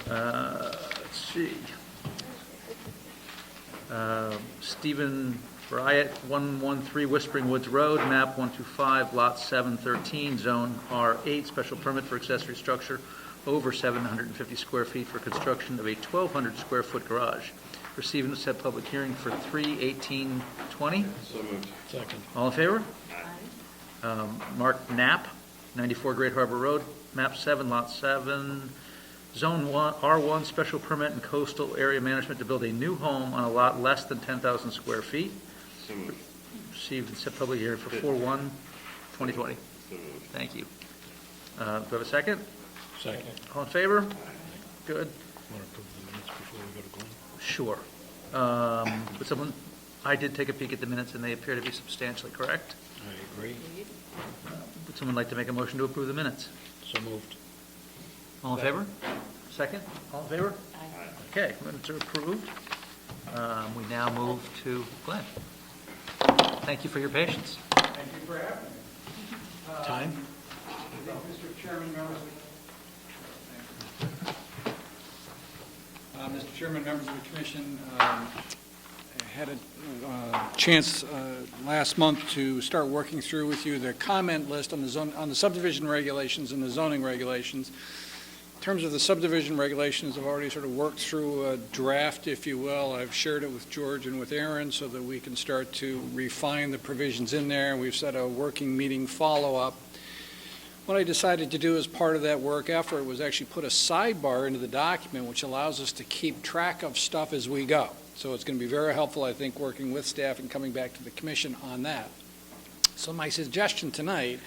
Let's see. Stephen Bryant, 113 Whispering Woods Road, map 125, lot 713, zone R8, special permit for accessory structure over 750 square feet for construction of a 1,200 square foot garage. Receive and set public hearing for 3/18/20. So moved. Second. All in favor? Mark Knapp, 94 Great Harbor Road, map 7, lot 7, zone R1, special permit and coastal area management to build a new home on a lot less than 10,000 square feet. So moved. Received and set public hearing for 4/1/2020. So moved. Thank you. Do I have a second? Second. All in favor? Good. Want to approve the minutes before we go to Glenn? Sure. I did take a peek at the minutes, and they appear to be substantially correct. I agree. Would someone like to make a motion to approve the minutes? So moved. All in favor? Second? All in favor? Okay, minutes are approved. We now move to Glenn. Thank you for your patience. Thank you for having me. Time? Mr. Chairman, members Mr. Chairman, members of the commission, had a chance last month to start working through with you the comment list on the subdivision regulations and the zoning regulations. In terms of the subdivision regulations, I've already sort of worked through a draft, if you will. I've shared it with George and with Aaron so that we can start to refine the provisions in there. We've set a working meeting follow-up. What I decided to do as part of that work effort was actually put a sidebar into the document which allows us to keep track of stuff as we go. So it's going to be very helpful, I think, working with staff and coming back to the commission on that. So my suggestion tonight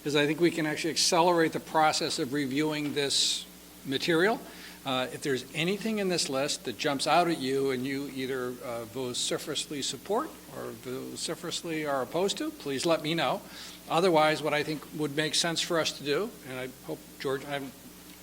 is I think we can actually accelerate the process of reviewing this material. If there's anything in this list that jumps out at you and you either vociferously support or vociferously are opposed to, please let me know. Otherwise, what I think would make sense for us to do, and I hope George, I haven't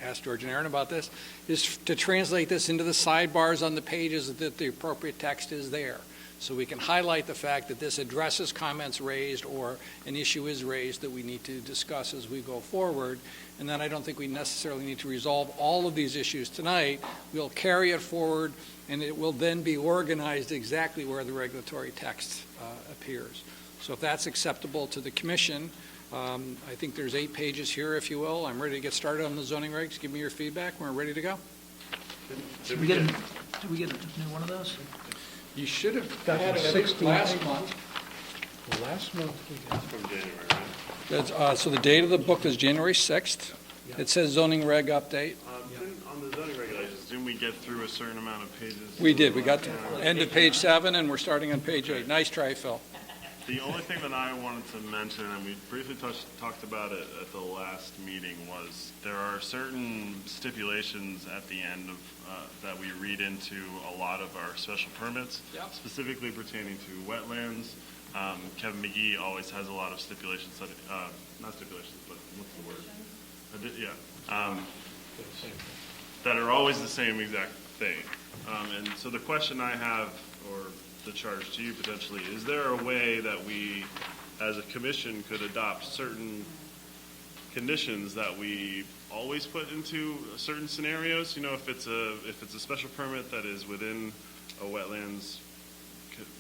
asked George and Aaron about this, is to translate this into the sidebars on the pages that the appropriate text is there. So we can highlight the fact that this addresses comments raised or an issue is raised that we need to discuss as we go forward. And then I don't think we necessarily need to resolve all of these issues tonight. We'll carry it forward, and it will then be organized exactly where the regulatory text appears. So if that's acceptable to the commission, I think there's 8 pages here, if you will. I'm ready to get started on the zoning regs. Give me your feedback. We're ready to go. Did we get a new one of those? You should have Got had the it I think, 16 last month. Well, last month we got. From January, right? So the date of the book is January 6th. It says zoning reg update. On the zoning regulations, didn't we get through a certain amount of pages? We did. We got to end of page 7, and we're starting on page 8. Nice try, Phil. The only thing that I wanted to mention, and we briefly talked about it at the last meeting, was there are certain stipulations at the end of that we read into a lot of our special permits, specifically pertaining to wetlands. Kevin McGee always has a lot of stipulations, that, not stipulations, but what's the word? That are always the same exact thing. And so the question I have, or the charge to you potentially, is there a way that we, as a commission, could adopt certain conditions that we always put into certain scenarios? You know, if it's a special permit that is within a wetlands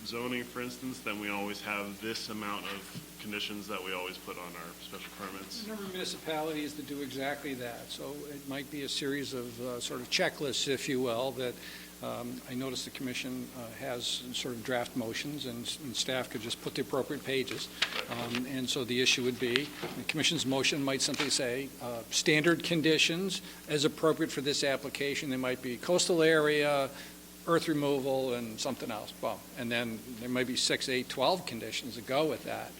zoning, for instance, then we always have this amount of conditions that we always put on our special permits. There are municipalities that do exactly that. So it might be a series of sort of checklists, if you will, that I noticed the commission has sort of draft motions, and staff could just put the appropriate pages. And so the issue would be, the commission's motion might simply say, standard conditions as appropriate for this application. They might be coastal area, earth removal, and something else. Well, and then there might be 6, 8, 12 conditions that go with that.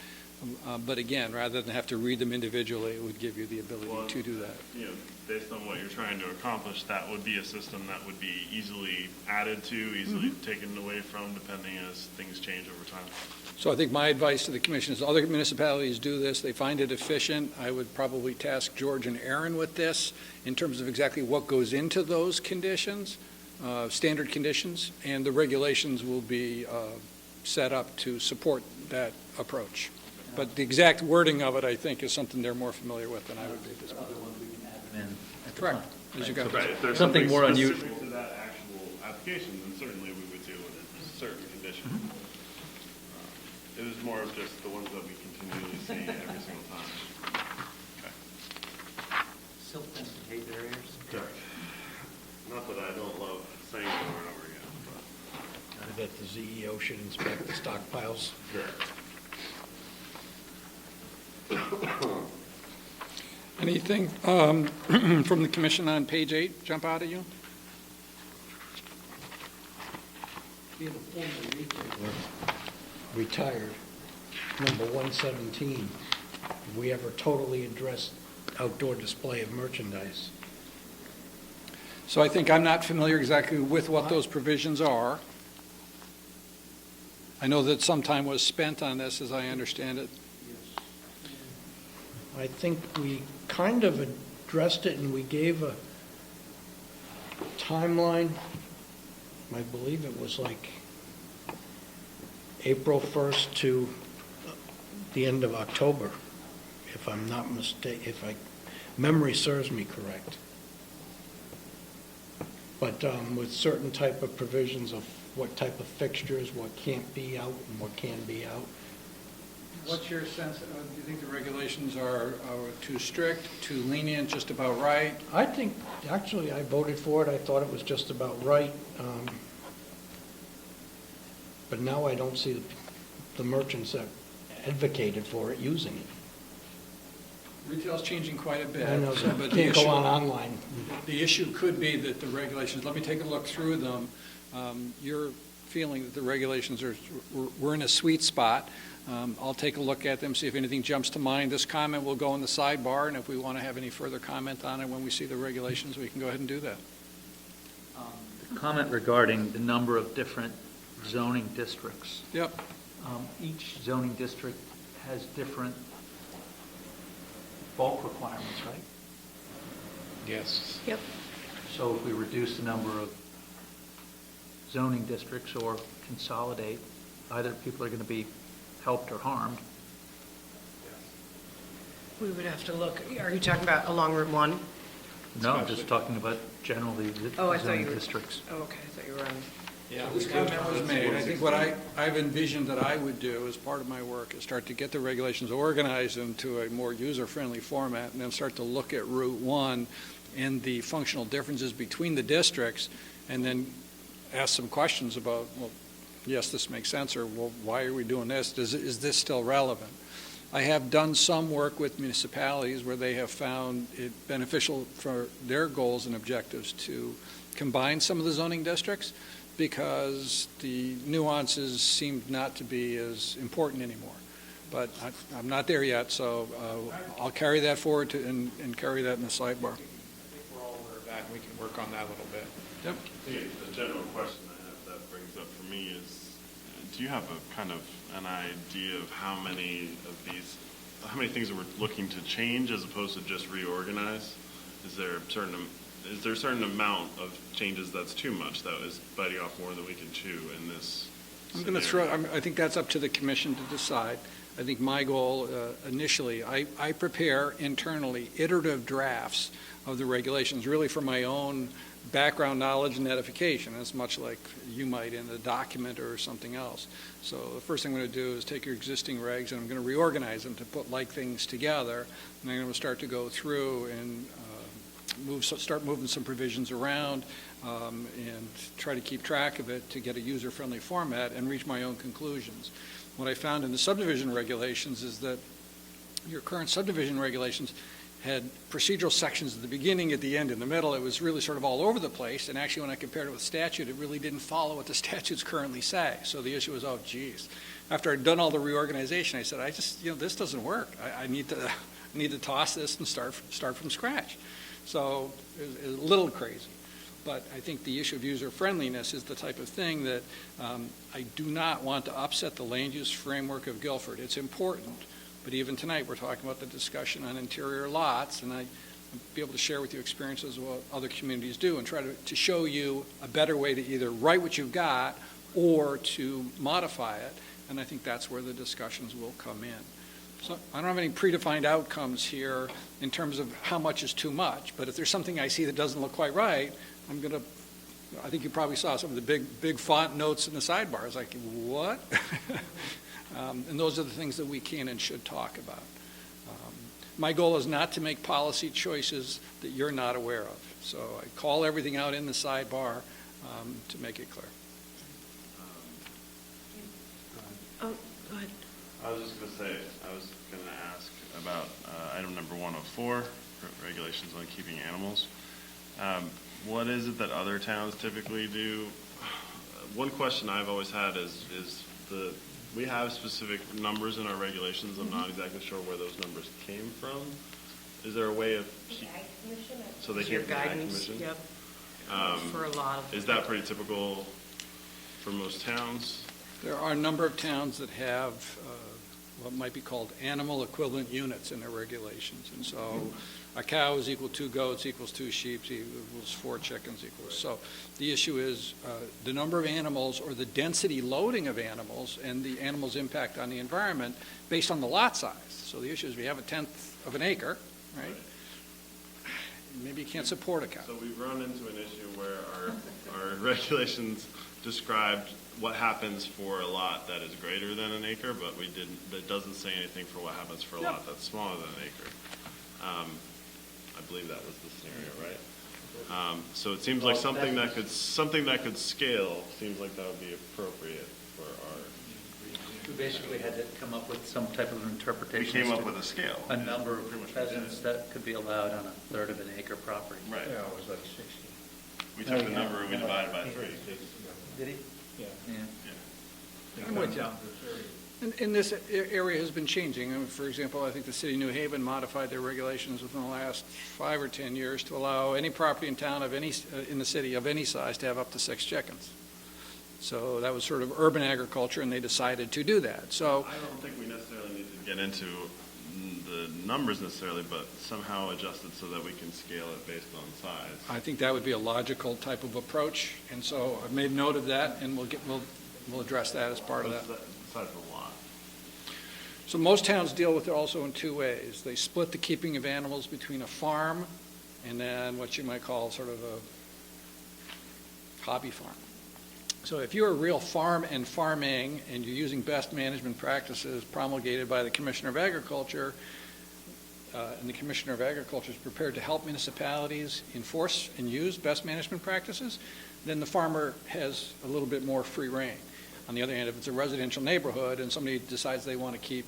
But again, rather than have to read them individually, it would give you the ability to do that. You know, based on what you're trying to accomplish, that would be a system that would be easily added to, easily taken away from, depending as things change over time. So I think my advice to the commission is other municipalities do this. They find it efficient. I would probably task George and Aaron with this in terms of exactly what goes into those conditions, standard conditions, and the regulations will be set up to support that approach. But the exact wording of it, I think, is something they're more familiar with than I would be at this point. Correct. As you go. Right, if there's Something more specific to that actual application, then certainly we would do a certain condition. It was more of just the ones that we continually see every single time. Okay. Silt fence and hay barriers. Correct. Not that I don't love saying it over and over again, I bet the CEO should inspect the stockpiles. but. Anything from the commission on page 8 jump out at you? Being a former retailer, retired, number 117, have we ever totally addressed outdoor display of merchandise? So I think I'm not familiar exactly with what those provisions are. I know that some time was spent on this, as I understand it. I think we kind of addressed it, and we gave a timeline. I believe it was like April 1st to the end of October, if I'm not mistaken, if memory serves me correct. but with certain type of provisions of what type of fixtures, what can't be out and what can be out. What's your sense, do you think the regulations are too strict, too lenient, just about right? I think, actually, I voted for it. I thought it was just about right. But now I don't see the merchants that advocated for it using it. Retail's changing quite a bit. I know, but but the can't go issue- on online. The issue could be that the regulations, let me take a look through them. You're feeling that the regulations we're in a sweet spot. I'll take a look at them, see if anything jumps to mind. This comment will go in the sidebar, and if we want to have any further comment on it when we see the regulations, we can go ahead and do that. The comment regarding the number of different zoning districts. Yep. Each zoning district has different bulk requirements, right? Yes. Yep. So if we reduce the number of zoning districts or consolidate, either people are going to be helped or harmed. We would have to look, are you talking about along Route 1? No, I'm just talking about generally the Oh, I thought zoning you were. districts. Oh, okay, I thought you were on. Yeah. This comment was made. I think what I've envisioned that I would do as part of my work is start to get the regulations organized into a more user-friendly format, and then start to look at Route 1 and the functional differences between the districts, and then ask some questions about, well, yes, this makes sense, or, well, why are we doing this? Is this still relevant? I have done some work with municipalities where they have found it beneficial for their goals and objectives to combine some of the zoning districts, because the nuances seemed not to be as important anymore. But I'm not there yet, so I'll carry that forward and carry that in the sidebar. I think we're all aware of that, and we can work on that a little bit. Yep. I think the general question I have that brings up for me is, do you have a kind of an idea of how many things that we're looking to change as opposed to just reorganize? Is there a certain amount of changes that's too much, that is biting off more than we can chew in this I'm going to I think that's up to the commission to decide. I think my goal initially, I prepare internally iterative drafts of the regulations, really for my own background knowledge and edification, as much like you might in a document or something else. So the first thing I'm going to do is take your existing regs, and I'm going to reorganize them to put like things together, and I'm going to start to go through and start moving some provisions around and try to keep track of it to get a user-friendly format and reach my own conclusions. What I found in the subdivision regulations is that your current subdivision regulations had procedural sections at the beginning, at the end, in the middle. It was really sort of all over the place, and actually when I compared it with statute, it really didn't follow what the statutes currently say. So the issue was, oh, geez. After I'd done all the reorganization, I said, this doesn't work. I need to toss this and start from scratch. So it was a little crazy. But I think the issue of user-friendliness is the type of thing that I do not want to upset the land use framework of Guilford. It's important, but even tonight we're talking about the discussion on interior lots, and I'll be able to share with you experiences of what other communities do and try to show you a better way to either write what you've got or to modify it, and I think that's where the discussions will come in. So I don't have any predefined outcomes here in terms of how much is too much, but if there's something I see that doesn't look quite right, I think you probably saw some of the big font notes in the sidebar. It's like, what? And those are the things that we can and should talk about. My goal is not to make policy choices that you're not aware of. So I call everything out in the sidebar to make it clear. Oh, go ahead. I was just going to ask about item number 104, regulations on keeping animals. What is it that other towns typically do? One question I've always had is we have specific numbers in our regulations. I'm not exactly sure where those numbers came from. Is there a way of so they came from the Ag Commission? Yep. For a lot of. Is that pretty typical for most towns? There are a number of towns that have what might be called animal equivalent units in their regulations. And so a cow is equal to 2 goats equals 2 sheep equals 4 chickens equals. So the issue is the number of animals or the density loading of animals and the animal's impact on the environment based on the lot size. So the issue is we have 1/10 of an acre, right? Maybe you can't support a cow. So we've run into an issue where our regulations described what happens for a lot that is greater than an acre, but that doesn't say anything for what happens for a lot that's smaller than an acre. I believe that was the scenario, right? So it seems like something that could scale seems like that would be appropriate for our. We basically had to come up with some type of interpretation. We came up with a scale. A number of pheasants that could be allowed on a third of an acre property. Right. Yeah, it was like 60. We took the number and we divided by 3. Did he? Yeah. Yeah. I'm with you. And this area has been changing. I mean, for example, I think the city of New Haven modified their regulations within the last 5 or 10 years to allow any property in town of any, in the city of any size to have up to 6 chickens. So that was sort of urban agriculture, and they decided to do that. So I don't think we necessarily need to get into the numbers necessarily, but somehow adjust it so that we can scale it based on size. I think that would be a logical type of approach. And so I've made note of that, and we'll address that as part of that. Size of the lot. So most towns deal with it also in 2 ways. They split the keeping of animals between a farm and then what you might call sort of a hobby farm. So if you're a real farm and farming and you're using best management practices promulgated by the Commissioner of Agriculture, and the Commissioner of Agriculture is prepared to help municipalities enforce and use best management practices, then the farmer has a little bit more free rein. On the other hand, if it's a residential neighborhood and somebody decides they want to keep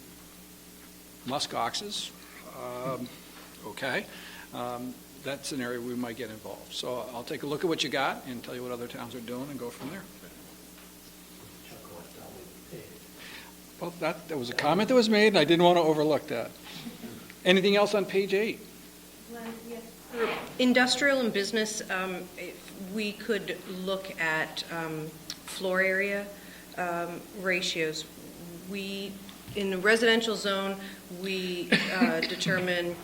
musk oxes, okay, that's an area we might get involved. So I'll take a look at what you got and tell you what other towns are doing and go from there. Well, that was a comment that was made, and I didn't want to overlook that. Anything else on page 8? Industrial and business, if we could look at floor area ratios. In the residential zone, we determine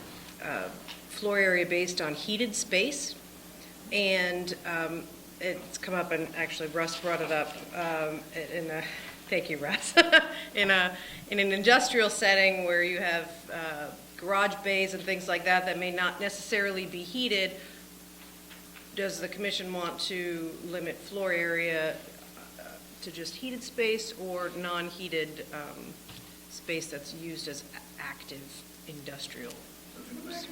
floor area based on heated space, and it's come up, and actually Russ brought it up thank you, Russ. in an industrial setting where you have garage bays and things like that may not necessarily be heated, does the commission want to limit floor area to just heated space or non-heated space that's used as active industrial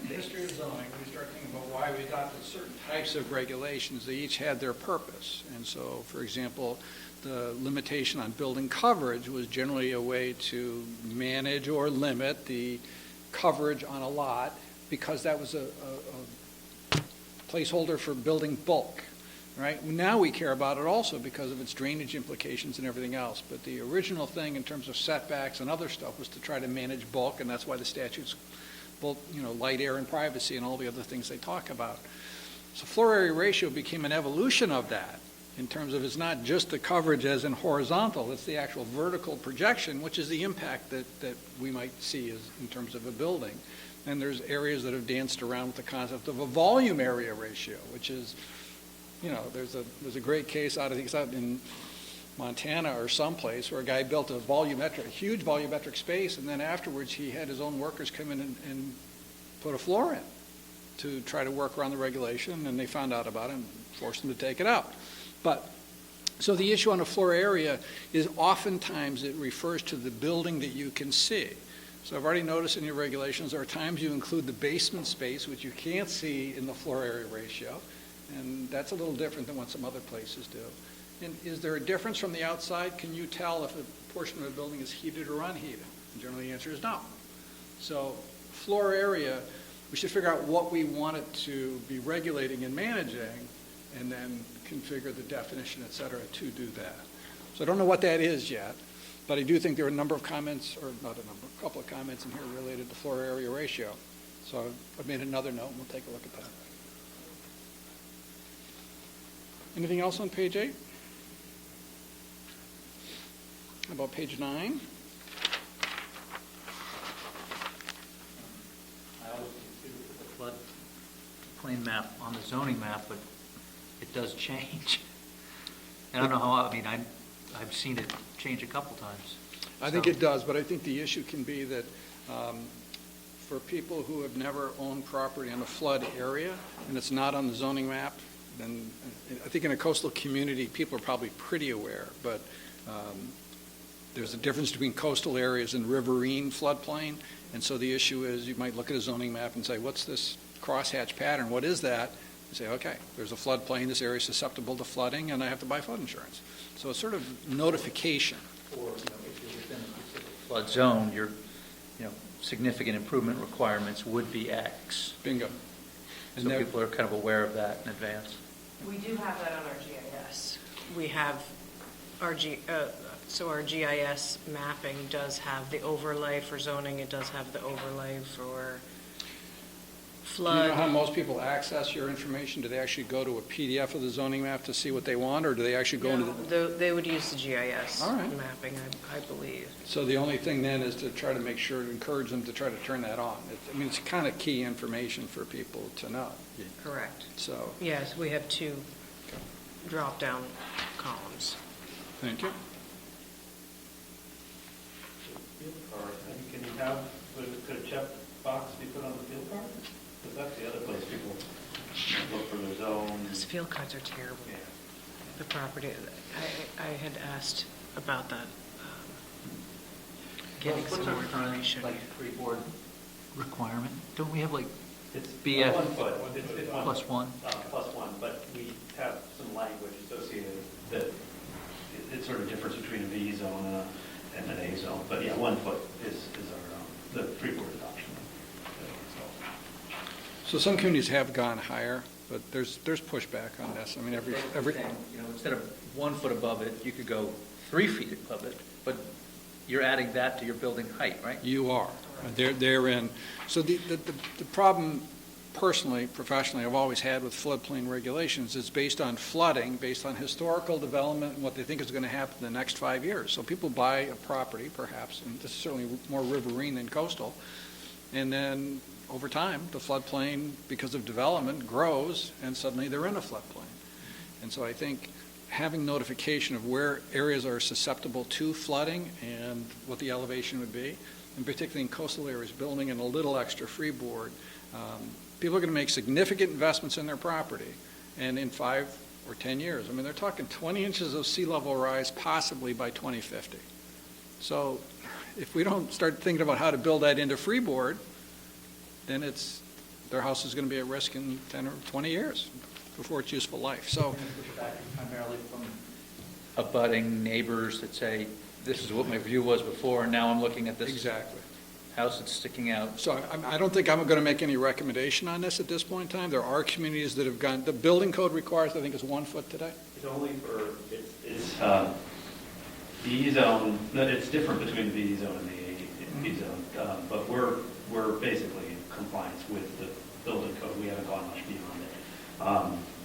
History of zoning, we start thinking about why we adopted certain types of regulations. They each had their purpose. And so, for example, the limitation on building coverage was generally a way to manage or limit the coverage on a lot because that was a placeholder for building bulk, right? Now we care about it also because of its drainage implications and everything else. But the original thing in terms of setbacks and other stuff was to try to manage bulk, and that's why the statutes both, light, air, and privacy and all the other things they talk about. So floor area ratio became an evolution of that in terms of it's not just the coverage as in horizontal, it's the actual vertical projection, which is the impact that we might see in terms of a building. And there's areas that have danced around with the concept of a volume area ratio, which is, there's a great case out in Montana or someplace where a guy built a huge volumetric space, and then afterwards he had his own workers come in and put a floor in to try to work around the regulation, and they found out about it and forced them to take it out. But so the issue on a floor area is oftentimes it refers to the building that you can see. So I've already noticed in your regulations there are times you include the basement space, which you can't see in the floor area ratio, and that's a little different than what some other places do. And is there a difference from the outside? Can you tell if a portion of a building is heated or unheated? And generally the answer is no. So floor area, we should figure out what we want it to be regulating and managing, and then configure the definition, et cetera, to do that. So I don't know what that is yet, but I do think there are a number of comments, or not a number, a couple of comments in here related to floor area ratio. So I've made another note, and we'll take a look at that. Anything else on page 8? How about page 9? I always consider the floodplain map on the zoning map, but it does change. I don't know how, I've seen it change a couple times. I think it does, but I think the issue can be that for people who have never owned property in a flood area, and it's not on the zoning map, and I think in a coastal community, people are probably pretty aware, but there's a difference between coastal areas and riverine floodplain, and so the issue is you might look at a zoning map and say, what's this crosshatch pattern? What is that? You say, okay, there's a floodplain, this area is susceptible to flooding, and I have to buy flood insurance. So it's sort of notification. Or, if you're within a specific flood zone, your, significant improvement requirements would be X. Bingo. So people are kind of aware of that in advance. We do have that on our GIS. We have our so our GIS mapping does have the overlay for zoning. It does have the overlay for flood. Do you know how most people access your information? Do they actually go to a PDF of the zoning map to see what they want, or do they actually go into the... They would use the GIS All right. mapping, I believe. So the only thing then is to try to make sure, encourage them to try to turn that on. It's kind of key information for people to know. Correct. So, Yes, we have two drop-down columns. thank you. Field card, can you have, could a check box be put on the field card? Because that's the other place people look for their zones. Those field cards are terrible. Yeah. The property, I had asked about that, getting What's some our more current, information. freeboard requirement? Don't we have It's BF 1 foot. It's plus one? Plus one, but we have some language associated that it's sort of difference between a V zone and an A zone. But yeah, 1 foot is our, the freeboard adoption. So some communities have gone higher, but there's pushback on this. I mean, every Instead of 1 foot above it, you could go 3 feet above it, but you're adding that to your building height, right? You are. They're in. So the problem, personally, professionally, I've always had with floodplain regulations is based on flooding, based on historical development and what they think is going to happen in the next 5 years. So people buy a property, perhaps, and this is certainly more riverine than coastal, and then over time, the floodplain, because of development, grows, and suddenly they're in a floodplain. And so I think having notification of where areas are susceptible to flooding and what the elevation would be, and particularly in coastal areas, building in a little extra freeboard, people are going to make significant investments in their property, and in 5 or 10 years, I mean, they're talking 20 inches of sea level rise possibly by 2050. So if we don't start thinking about how to build that into freeboard, then their house is going to be at risk in 10 or 20 years before its useful life. So Primarily from abutting neighbors that say, this is what my view was before, and now I'm looking at this exactly. house that's sticking out. So I don't think I'm going to make any recommendation on this at this point in time. There are communities that have gone, the building code requires, I think, is 1 foot today. It's only for, it's B zone, it's different between the B zone and the A zone, but we're basically in compliance with the building code. We haven't gone much beyond it.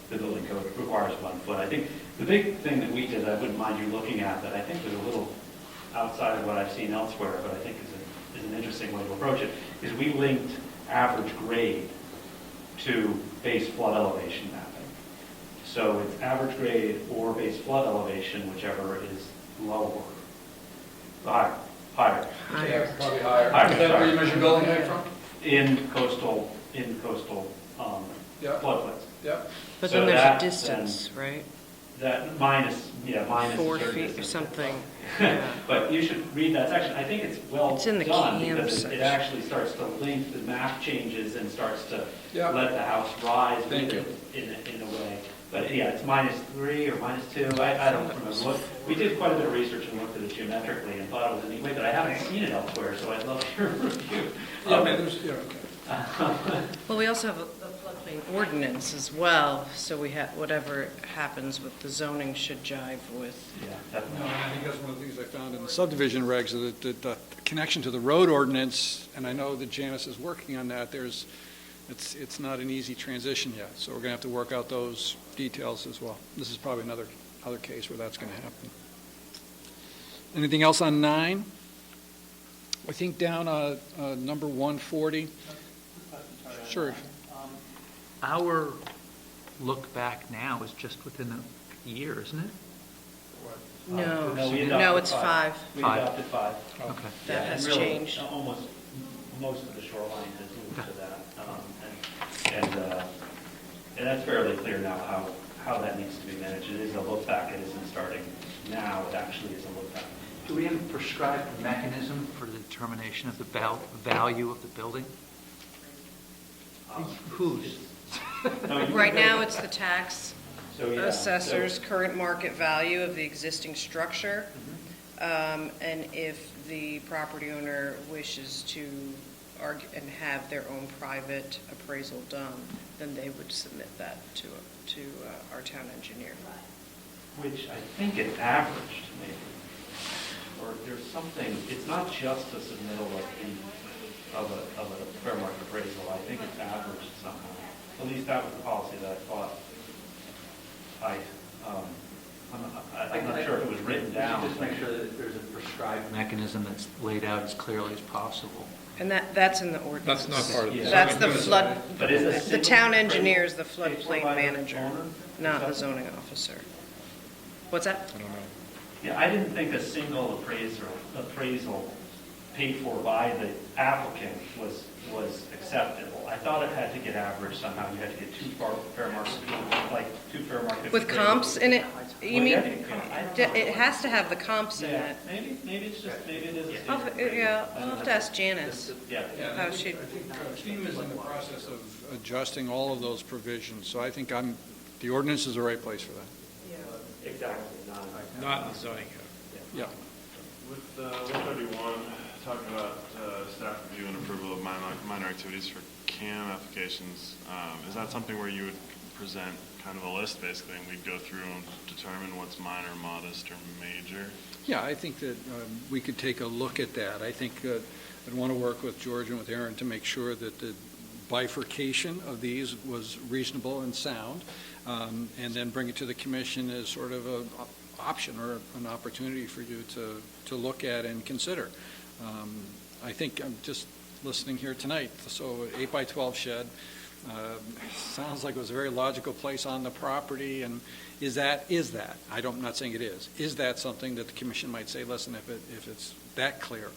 The building code requires 1 foot. I think the big thing that we did, I wouldn't mind you looking at, that I think is a little outside of what I've seen elsewhere, but I think is an interesting way to approach it, is we linked average grade to base flood elevation mapping. So it's average grade or base flood elevation, whichever is lower. Higher. Probably higher. Higher, Is that where you sorry. measure building height from? In coastal Yeah. floodplains. Yeah. But So then there's that, a distance, right? That minus 4 a certain feet or distance. something. Yeah. But you should read that section. I think it's well It's in the done CAM because it section. actually starts to link the map changes and starts to Yeah. let the house rise Thank with it in a way. But yeah, it's -3 or -2. I don't remember. We did quite a bit of research and looked at it geometrically and thought it was a neat way, but I haven't seen it elsewhere, so I'd love your review. Well, we also have a floodplain ordinance as well, so we have, whatever happens with the zoning should jive with. Yeah, No, definitely. and I think that's one of the things I found in the subdivision regs, that the connection to the road ordinance, and I know that Janice is working on that, it's not an easy transition yet, so we're going to have to work out those details as well. This is probably another case where that's going to happen. Anything else on 9? I think down number 140. Sure. Our look back now is just within a year, isn't it? No, we no, adopted it's 5. We adopted 5. Okay. That Yeah, has and really, changed. Almost most of the shoreline has moved to that. And that's fairly clear now how that needs to be managed. It is a look back, it isn't starting now, it actually is a look back. Do we have a prescribed mechanism for the determination of the value of the building? Whose? Right now, it's the tax So, yeah, assessor's current market value of the existing structure. And if the property owner wishes to argue and have their own private appraisal done, then they would submit that to our town engineer. Which I think is averaged, maybe. Or there's something, it's not just a submittal of a fair market appraisal. I think it's averaged somehow. At least that was the policy that I thought I'm not sure if it was written down. Just make sure that there's a prescribed mechanism that's laid out as clearly as possible. And that's in the ordinance. That's not part of the That's zoning the code. flood, But is the town engineer is the floodplain by the manager, owner? not the zoning officer. What's that? I don't know. Yeah, I didn't think a single appraisal paid for by the applicant was acceptable. I thought it had to get averaged somehow. You had to get two fair market. With comps in it? You Well, mean, yeah. it has to have the comps in Yeah, it. maybe it is a state I'll appraisal. have to ask Janice. Yeah. How she, I think FEMA is in the process of adjusting all of those provisions, so I think the ordinance is the right place for that. Exactly. Not in the zoning code. Yeah. With 131, talking about staff review and approval of minor activities for CAM applications, is that something where you would present kind of a list, basically, and we'd go through and determine what's minor, modest, or major? Yeah, I think that we could take a look at that. I think I'd want to work with George and with Aaron to make sure that the bifurcation of these was reasonable and sound, and then bring it to the commission as sort of an option or an opportunity for you to look at and consider. I think I'm just listening here tonight, so 8 by 12 shed sounds like it was a very logical place on the property, and is that? I'm not saying it is. Is that something that the commission might say, listen, if it's that clear,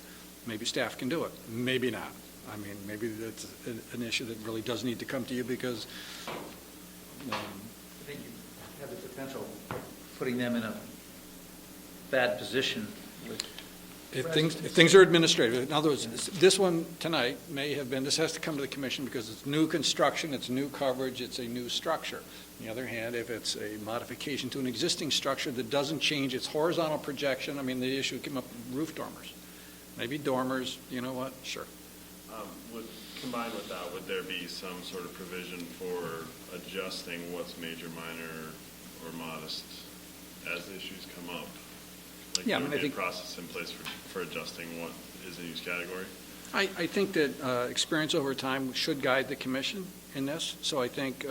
maybe staff can do it, maybe not. I mean, maybe that's an issue that really does need to come to you because I think you have the potential of putting them in a bad position with if things are administrative. In other words, this one tonight may have been, this has to come to the commission because it's new construction, it's new coverage, it's a new structure. On the other hand, if it's a modification to an existing structure that doesn't change its horizontal projection, I mean, the issue came up with roof dormers. Maybe dormers, you know what, sure. Combined with that, would there be some sort of provision for adjusting what's major, minor, or modest as issues come up? Like, Yeah, there I mean, would I be a think process in place for adjusting what is in each category? I think that experience over time should guide the commission in this. So I think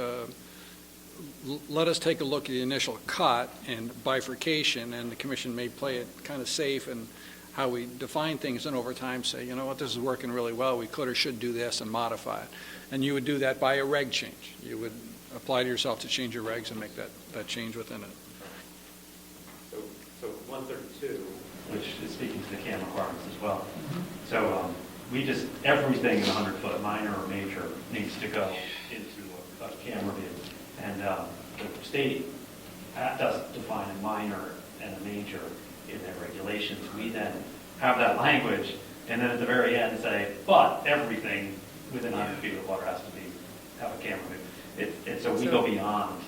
let us take a look at the initial cut and bifurcation, and the commission may play it kind of safe and how we define things, and over time say, you know what, this is working really well, we could or should do this and modify it. And you would do that by a reg change. You would apply to yourself to change your regs and make that change within it. So 132, which is speaking to the CAM requirements as well. So we just, everything in 100-foot, minor or major, needs to go into a CAM review. And the state does define a minor and a major in their regulations. We then have that language, and then at the very end say, but everything within 100 feet of water has to have a CAM review. And so we go beyond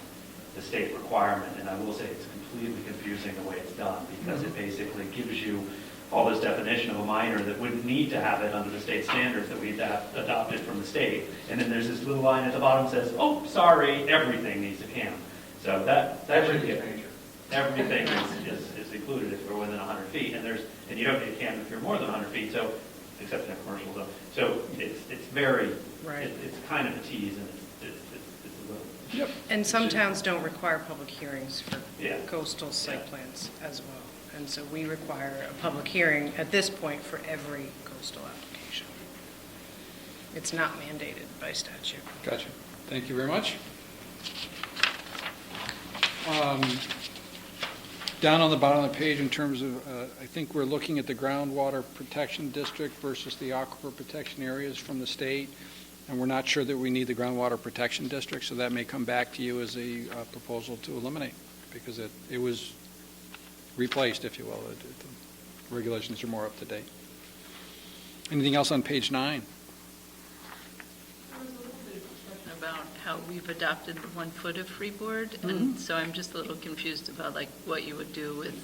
the state requirement, and I will say it's completely confusing the way it's done, because it basically gives you all this definition of a minor that wouldn't need to have it under the state standards that we adopted from the state. And then there's this little line at the bottom that says, oh, sorry, everything needs a CAM. So that should be everything is included if we're within 100 feet, and you don't need a CAM if you're more than 100 feet, so except in a commercial zone. So it's very, Right. it's kind of a tease, and it's a little. Yep. And some towns don't require public hearings for Yeah. coastal site plans as well. And so we require a public hearing at this point for every coastal application. It's not mandated by statute. Gotcha. Thank you very much. Down on the bottom of the page, in terms of, I think we're looking at the groundwater protection district versus the aquifer protection areas from the state. And we're not sure that we need the groundwater protection district, so that may come back to you as a proposal to eliminate, because it was replaced, if you will. The regulations are more up to date. Anything else on page 9? There was a little bit of discussion about how we've adopted the 1 foot of freeboard, and so I'm just a little confused about like what you would do with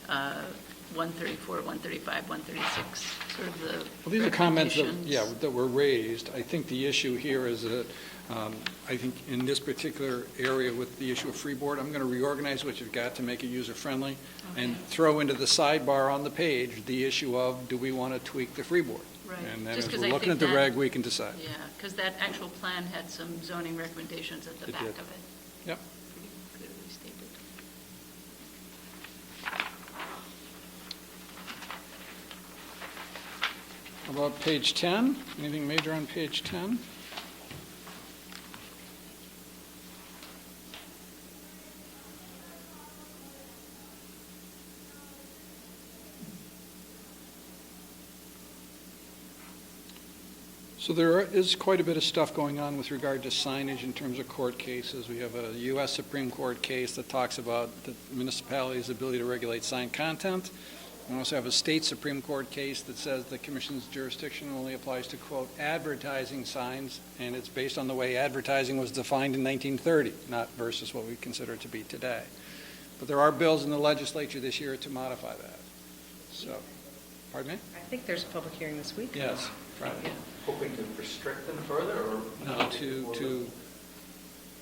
134, 135, 136, sort of the Well, these are comments that, recommendations. that were raised. I think the issue here is that I think in this particular area with the issue of freeboard, I'm going to reorganize what you've got to make it user-friendly and throw into the sidebar on the page the issue of, do we want to tweak the freeboard? Right. And then Just as 'cause we're I looking think at the that- reg, we can decide. Yeah, because that actual plan had some zoning recommendations at the It back did. of it. Yep. Pretty clearly stated. How about page 10? Anything major on page 10? So there is quite a bit of stuff going on with regard to signage in terms of court cases. We have a U.S. Supreme Court case that talks about the municipality's ability to regulate sign content. We also have a state Supreme Court case that says the commission's jurisdiction only applies to, quote, advertising signs, and it's based on the way advertising was defined in 1930, not versus what we consider to be today. But there are bills in the legislature this year to modify that. So, pardon me? I think there's a public hearing this week. Yes, right. Yeah. Hoping to restrict them further, or? No,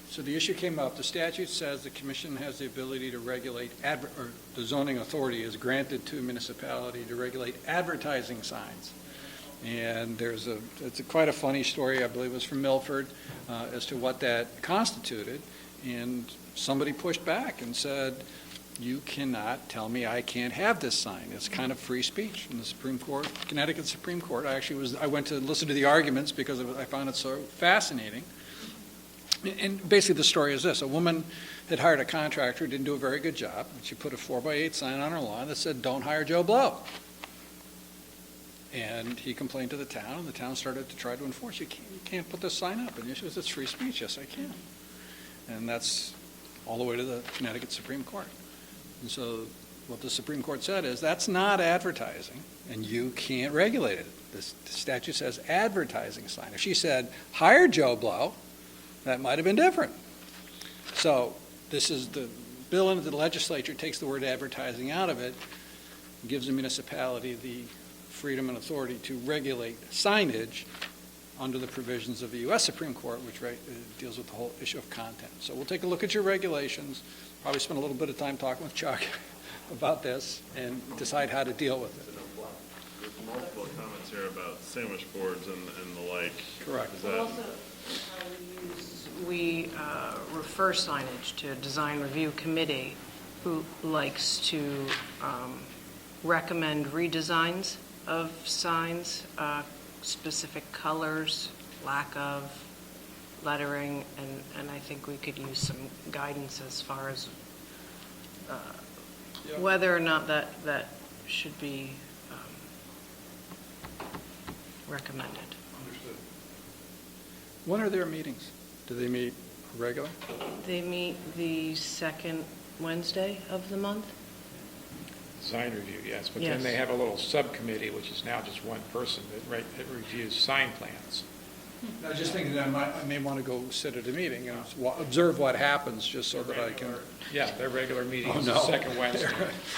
so the issue came up, the statute says the commission has the ability to regulate, or the zoning authority is granted to a municipality to regulate advertising signs. And it's quite a funny story, I believe it was from Milford, as to what that constituted. And somebody pushed back and said, you cannot tell me I can't have this sign. It's kind of free speech. In the Supreme Court, Connecticut Supreme Court, I went to listen to the arguments because I found it so fascinating. And basically the story is this. A woman had hired a contractor who didn't do a very good job. She put a 4x8 sign on her lawn that said, don't hire Joe Blow. And he complained to the town, and the town started to try to enforce, you can't put this sign up. And the issue is, it's free speech. Yes, I can. And that's all the way to the Connecticut Supreme Court. And so what the Supreme Court said is, that's not advertising, and you can't regulate it. The statute says advertising sign. If she said, hire Joe Blow, that might have been different. So this is the bill into the legislature takes the word advertising out of it, and gives the municipality the freedom and authority to regulate signage under the provisions of the U.S. Supreme Court, which deals with the whole issue of content. So we'll take a look at your regulations, probably spend a little bit of time talking with Chuck about this, and decide how to deal with it. There's multiple comments here about sandwich boards and the like. Correct. Is that, We refer signage to a design review committee who likes to recommend redesigns of signs, specific colors, lack of lettering, and I think we could use some guidance as far as whether or not that should be recommended. Understood. When are their meetings? Do they meet regular? They meet the second Wednesday of the month. Design review, yes, but Yes. then they have a little subcommittee, which is now just one person that reviews sign plans. I was just thinking that I may want to go sit at a meeting and observe what happens, just so that I can. Yeah, their regular meeting Oh, is no. the second Wednesday.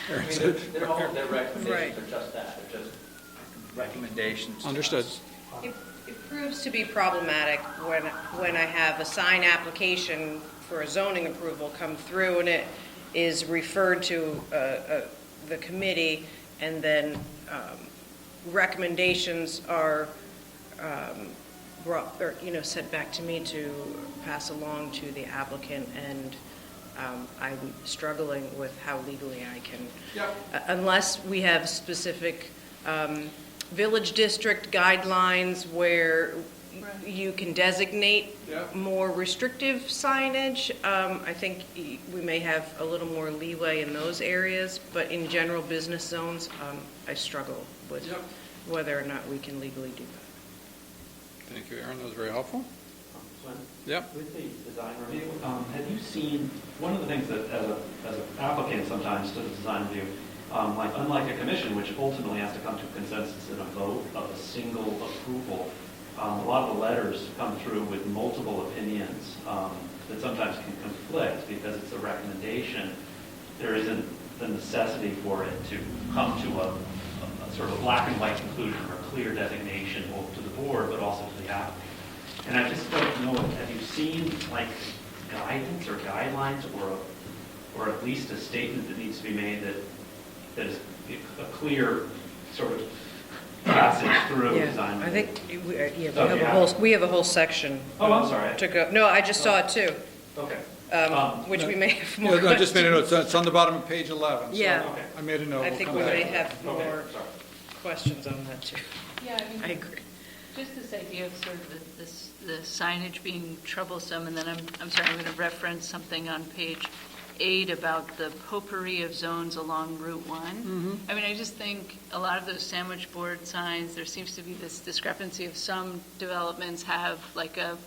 Their recommendations are just that, they're just recommendations. to Understood. us. It proves to be problematic when I have a sign application for a zoning approval come through and it is referred to the committee, and then recommendations are brought, or, sent back to me to pass along to the applicant, and I'm struggling with how legally I can, unless we have specific village district guidelines where you can designate more restrictive signage. I think we may have a little more leeway in those areas, but in general business zones, I struggle with whether or not we can legally do that. Thank you, Aaron. That was very helpful. Glenn? Yep. With the design review, have you seen, one of the things that as an applicant sometimes to the design review, like unlike a commission, which ultimately has to come to a consensus in a vote of a single approval, a lot of the letters come through with multiple opinions that sometimes can conflict because it's a recommendation. There isn't the necessity for it to come to a sort of black and white conclusion or a clear designation both to the board but also to the applicant. And I just don't know, have you seen like guidance or guidelines or at least a statement that needs to be made that is a clear sort of passage through design? I think we have a whole section. Oh, I'm sorry. To go. No, I just saw it too. Okay. Which we may have more. I just made a note. It's on the bottom of page 11. So Yeah. I made a note. I We'll think come we back may to that. have more questions on that too. Yeah, I agree. Just this idea of sort of the signage being troublesome, and then I'm sorry, I'm going to reference something on page 8 about the potpourri of zones along Route 1. I mean, I just think a lot of those sandwich board signs, there seems to be this discrepancy of some developments have like a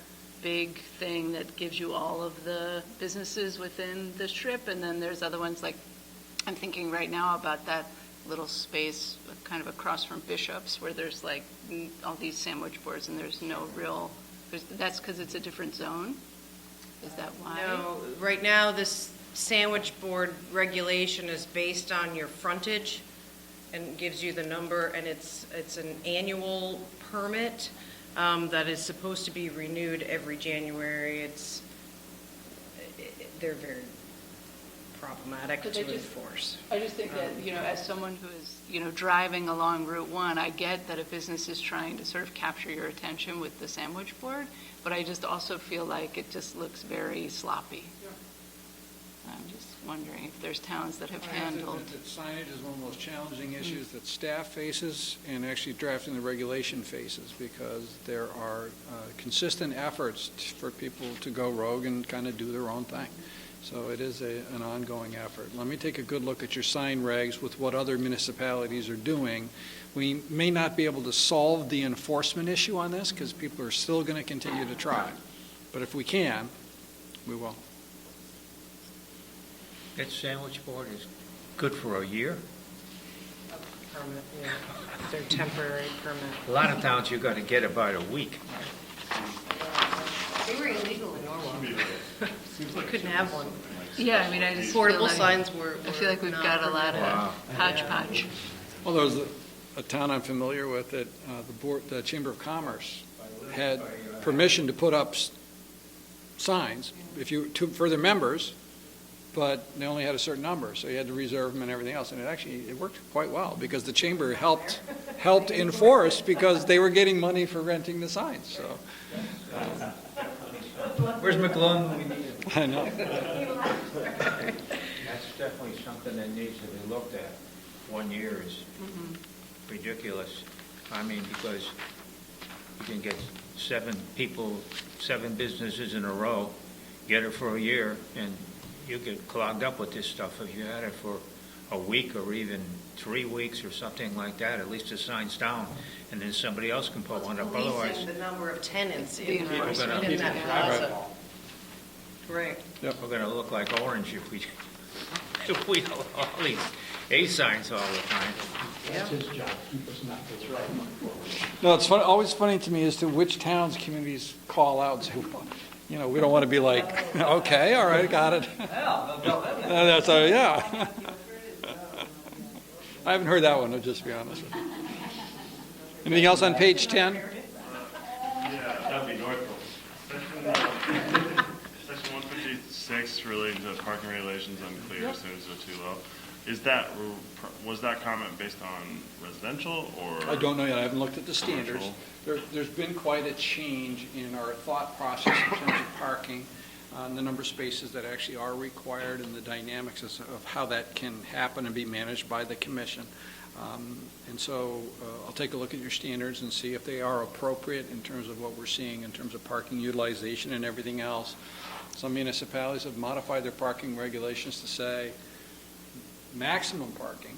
big thing that gives you all of the businesses within the strip, and then there's other ones like, I'm thinking right now about that little space kind of across from Bishop's where there's like all these sandwich boards and there's no real, that's because it's a different zone? Is that why? No, right now this sandwich board regulation is based on your frontage and gives you the number, and it's an annual permit that is supposed to be renewed every January. They're very problematic to enforce. I just think that, as someone who is, driving along Route 1, I get that a business is trying to sort of capture your attention with the sandwich board, but I just also feel like it just looks very sloppy. I'm just wondering if there's towns that have handled. Signage is one of the most challenging issues that staff faces and actually drafting the regulation faces, because there are consistent efforts for people to go rogue and kind of do their own thing. So it is an ongoing effort. Let me take a good look at your sign regs with what other municipalities are doing. We may not be able to solve the enforcement issue on this because people are still going to continue to try. But if we can, we will. That sandwich board is good for a year. Permit, yeah. They're temporary permit. A lot of towns, you got to get about a week. They were illegal in Norwalk. Couldn't have one. Yeah, I mean, I just Portable feel like, signs were I feel like we've got a lot of hodgepodge. Well, there was a town I'm familiar with that the Chamber of Commerce had permission to put up signs for their members, but they only had a certain number, so you had to reserve them and everything else. And it worked quite well because the chamber helped enforce because they were getting money for renting the signs. So. Where's McClung? I know. That's definitely something that needs to be looked at. 1 year is ridiculous. I mean, because you can get 7 businesses in a row, get it for a year, and you get clogged up with this stuff. If you had it for a week or even 3 weeks or something like that, at least the sign's down, and then somebody else can put one up. Otherwise, Policing the number of tenants People are gonna- in that plaza. Right. we're going to look like Orange if we have all these A signs all the time. That's his job, keep us not to right. No, it's always funny to me as to which towns communities call out and say, well, we don't want to be like, okay, all right, got it. That's yeah. I haven't heard that one, to just be honest with you. Anything else on page 10? Yeah, that'd be Northville. Section 156 relating to parking regulations unclear, standards are too low. Was that comment based on residential or? I don't know yet. I haven't looked at the standards. There's been quite a change in our thought process in terms of parking, the number of spaces that actually are required, and the dynamics of how that can happen and be managed by the commission. And so I'll take a look at your standards and see if they are appropriate in terms of what we're seeing in terms of parking utilization and everything else. Some municipalities have modified their parking regulations to say maximum parking,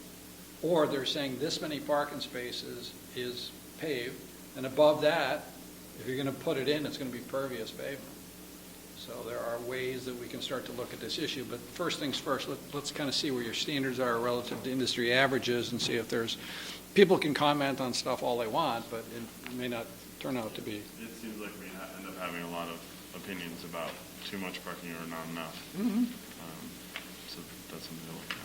or they're saying this many parking spaces is paved, and above that If you're going to put it in, it's going to be pervious pavement. So there are ways that we can start to look at this issue, but first things first, let's kind of see where your standards are relative to industry averages and see if there's, people can comment on stuff all they want, but it may not turn out to be. It seems like we end up having a lot of opinions about too much parking or not enough. Mm-hmm. So that's something to look at.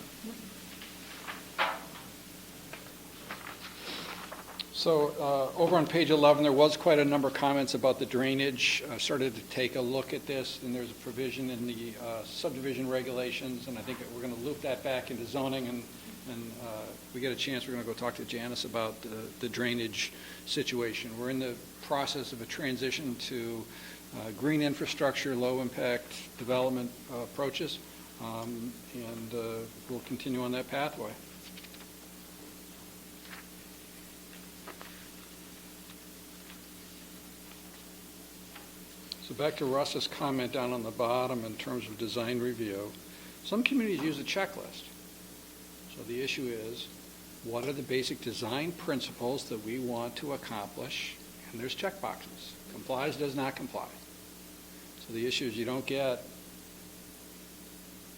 So over on page 11, there was quite a number of comments about the drainage. I started to take a look at this, and there's a provision in the subdivision regulations, and I think that we're going to loop that back into zoning, and if we get a chance, we're going to go talk to Janice about the drainage situation. We're in the process of a transition to green infrastructure, low-impact development approaches, and we'll continue on that pathway. So back to Russ's comment down on the bottom in terms of design review. Some communities use a checklist. So the issue is, what are the basic design principles that we want to accomplish? And there's check boxes. Complies, does not comply. So the issue is you don't get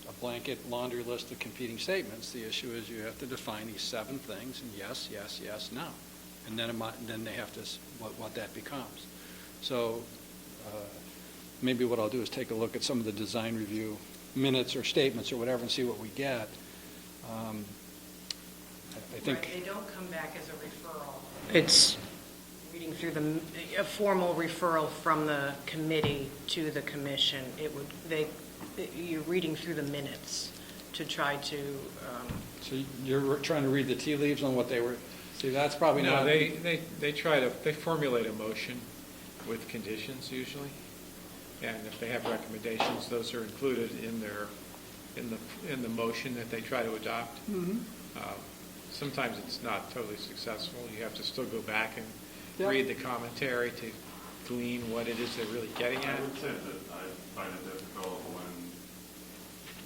a blanket laundry list of competing statements. The issue is you have to define these 7 things, and yes, yes, yes, no. And then they have to, what that becomes. So maybe what I'll do is take a look at some of the design review minutes or statements or whatever and see what we get. I think Right, they don't come back as a referral. It's reading through a formal referral from the committee to the commission. You're reading through the minutes to try to. So you're trying to read the tea leaves on what they were. See, that's probably No, not. they formulate a motion with conditions usually, and if they have recommendations, those are included in the motion that they try to adopt. Mm-hmm. Sometimes it's not totally successful. You have to still go back and Yep. read the commentary to glean what it is they're really getting I at. would say that I find it difficult when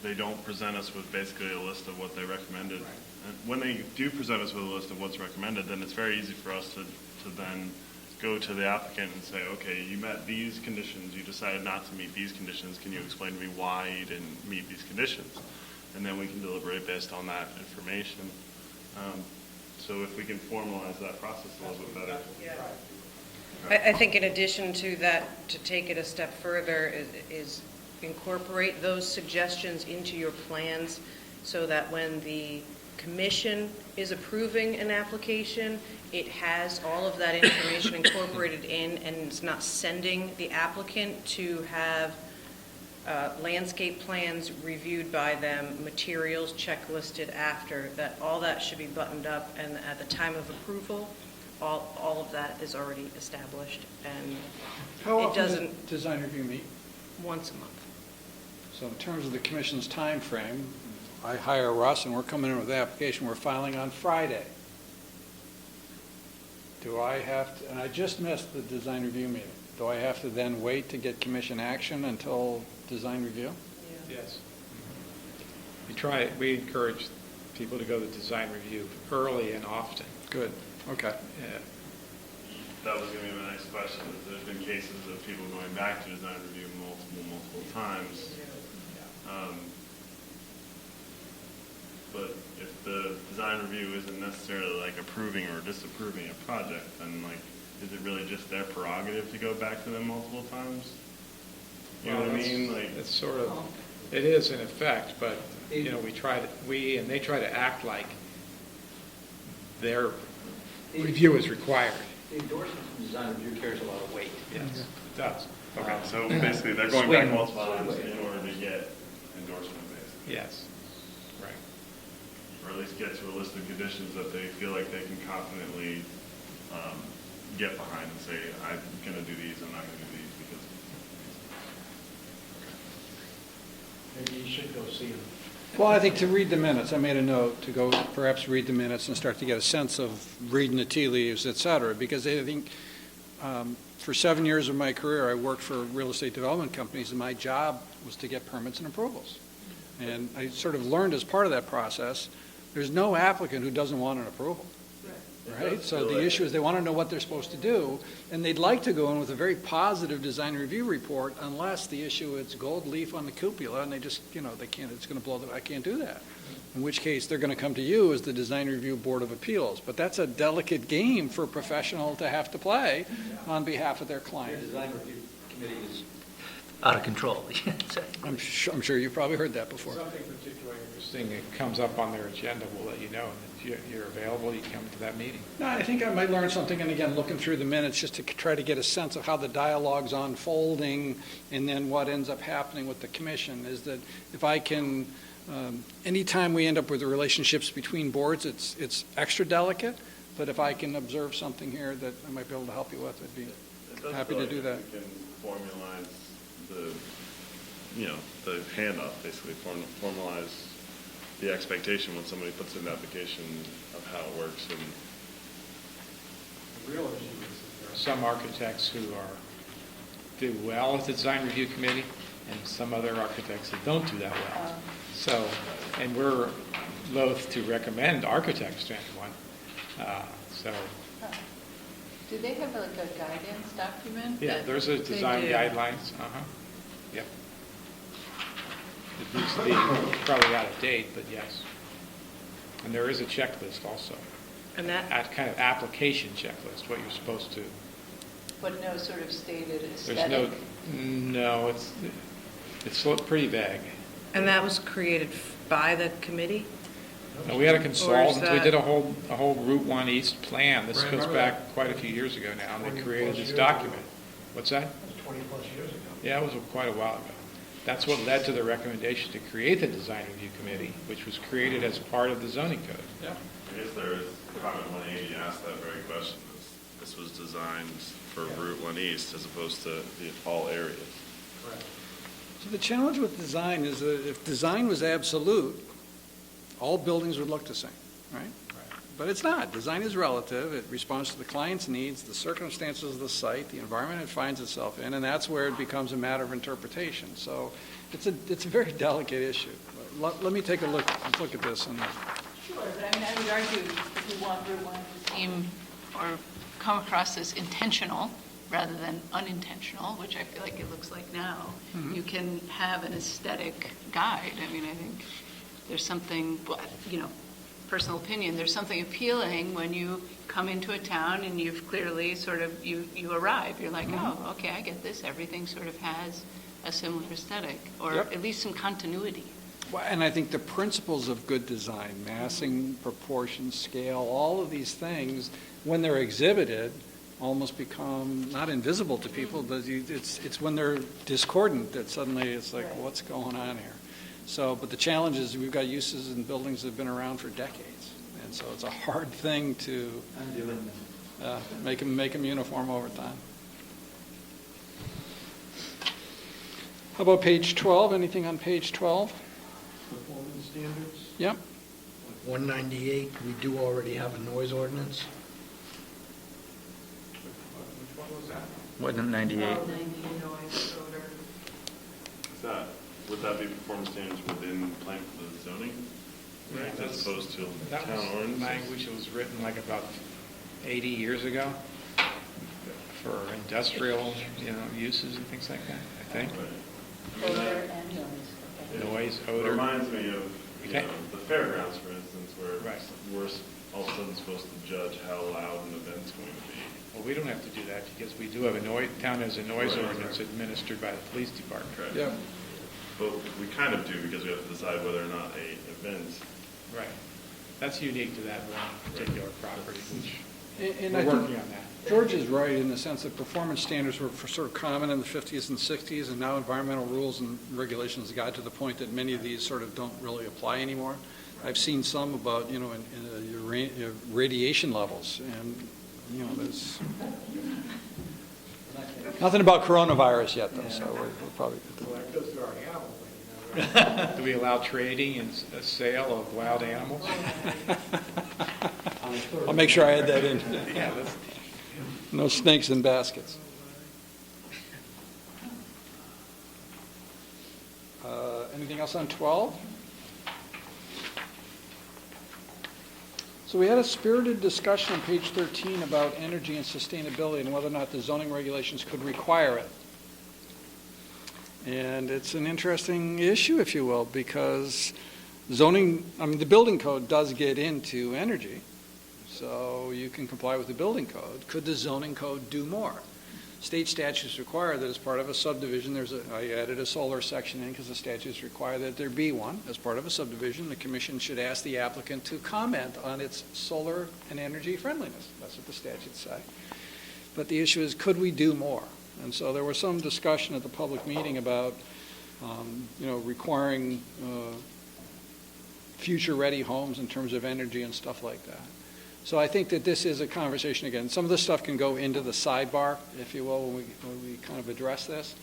they don't present us with basically a list of what they recommended. And when they do present us with a list of what's recommended, then it's very easy for us to then go to the applicant and say, okay, you met these conditions, you decided not to meet these conditions, can you explain to me why you didn't meet these conditions? And then we can deliberate based on that information. So if we can formalize that process a little bit better. I think in addition to that, to take it a step further, is incorporate those suggestions into your plans so that when the commission is approving an application, it has all of that information incorporated in, and it's not sending the applicant to have landscape plans reviewed by them, materials checklisted after, that all that should be buttoned up, and at the time of approval, all of that is already established, and How it often doesn't, does design review meet? once a month. So in terms of the commission's time frame, I hire Russ and we're coming in with the application, we're filing on Friday. Do I have to, and I just missed the design review meeting, do I have to then wait to get commission action until design review? Yes. We encourage people to go to design review early and often. Good, okay. Yeah. That was going to be my next question. There's been cases of people going back to design review multiple times. But if the design review isn't necessarily like approving or disapproving a project, then like, is it really just their prerogative to go back to them multiple times? You know what I mean? Like, It's sort of, it is in effect, but, you know, and they try to act like their review is required. The endorsement from design review carries a lot of weight. Yes, it does. okay, so basically they're going back multiple times in order to get endorsement, basically. Yes, right. Or at least get to a list of conditions that they feel like they can confidently get behind and say, I'm going to do these, I'm not going to do these because. Maybe you should go see them. Well, I think to read the minutes, I made a note to go perhaps read the minutes and start to get a sense of reading the tea leaves, et cetera, because I think for 7 years of my career, I worked for real estate development companies, and my job was to get permits and approvals. And I sort of learned as part of that process, there's no applicant who doesn't want an approval. right? So the issue is they want to know what they're supposed to do, and they'd like to go in with a very positive design review report unless the issue is gold leaf on the cupola, and they just, they can't, it's going to blow I can't do that. In which case, they're going to come to you as the Design Review Board of Appeals. But that's a delicate game for a professional to have to play on behalf of their Your client. design review committee is out of control. I'm sure you've probably heard that before. Something particularly interesting that comes up on their agenda, we'll let you know. And if you're available, you come to that meeting. No, I think I might learn something, and again, looking through the minutes, just to try to get a sense of how the dialogue's unfolding, and then what ends up happening with the commission, is that if I can, anytime we end up with the relationships between boards, it's extra delicate, but if I can observe something here that I might be able to help you with, I'd be happy to do that. We can formalize the handoff, basically, formalize the expectation when somebody puts in an application of how it works. And The real issue is that there are some architects who do well at the design review committee, and some other architects that don't do that well. So, and we're loath to recommend architects to anyone. Do they have like a guidance document? Yeah, there's a design guidelines. Yep. It needs to be probably out of date, but yes. And there is a checklist also. And that Kind of application checklist, what you're supposed to. But no sort of stated There's aesthetic? no, it's pretty vague. And that was created by the committee? And we had a Or consultant, is we that- did a whole Route 1 East plan. This goes back quite a few years ago now, and they created this document. What's that? 20-plus years ago. Yeah, it was quite a while ago. That's what led to the recommendation to create the design review committee, which was created as part of the zoning code. I guess there is, comment 180 asked that very question. This was designed for Route 1 East as opposed to all areas. So the challenge with design is that if design was absolute, all buildings would look the same, right? But it's not. Design is relative. It responds to the client's needs, the circumstances of the site, the environment it finds itself in, and that's where it becomes a matter of interpretation. So it's a very delicate issue. Let me take a look at this. Sure, but I mean, I would argue if you want Route 1 to seem or come across as intentional rather than unintentional, which I feel like it looks like now, you can have an aesthetic guide. I mean, I think there's something, personal opinion, there's something appealing when you come into a town and you've clearly sort of, you arrive. You're like, oh, okay, I get this. Everything sort of has a similar aesthetic, or at least some continuity. Well, and I think the principles of good design, massing, proportion, scale, all of these things, when they're exhibited, almost become not invisible to people, but it's when they're discordant that suddenly it's like, what's going on here? So, but the challenge is we've got uses and buildings that have been around for decades, and so it's a hard thing to make them uniform over time. How about page 12? Anything on page 12? Performance standards? Yep. 198, we do already have a noise ordinance. Which one was that? Wasn't 98? Would that be performance standards within plan for the zoning? Right, As opposed to That town was ordinance? language that was written like about 80 years ago for industrial, uses and things like that, I think. Right. Noise, It odor. reminds me of, Okay. the fairgrounds, for instance, where Right. we're all of a sudden supposed to judge how loud an event's going to be. Well, we don't have to do that because we do have town has a noise ordinance administered by the police department. Correct. Yep. But we kind of do because we have to decide whether or not a event. Right. That's unique to that one particular property, which And we're I think working on that. George is right in the sense that performance standards were sort of common in the 50s and 60s, and now environmental rules and regulations got to the point that many of these sort of don't really apply anymore. I've seen some about, in radiation levels, and, there's nothing about coronavirus yet, though, so we're probably good to Well, that goes to our animal thing, Do we allow trading and a sale of wild animals? I'll make sure I add that in. Yeah, that's, No snakes in baskets. Anything else on 12? So we had a spirited discussion on page 13 about energy and sustainability and whether or not the zoning regulations could require it. And it's an interesting issue, if you will, because the building code does get into energy, so you can comply with the building code. Could the zoning code do more? State statutes require that as part of a subdivision, I added a solar section in because the statutes require that there be one. As part of a subdivision, the commission should ask the applicant to comment on its solar and energy friendliness. That's what the statutes say. But the issue is, could we do more? And so there was some discussion at the public meeting about, requiring future-ready homes in terms of energy and stuff like that. So I think that this is a conversation, again, some of this stuff can go into the sidebar, if you will, when we kind of address this.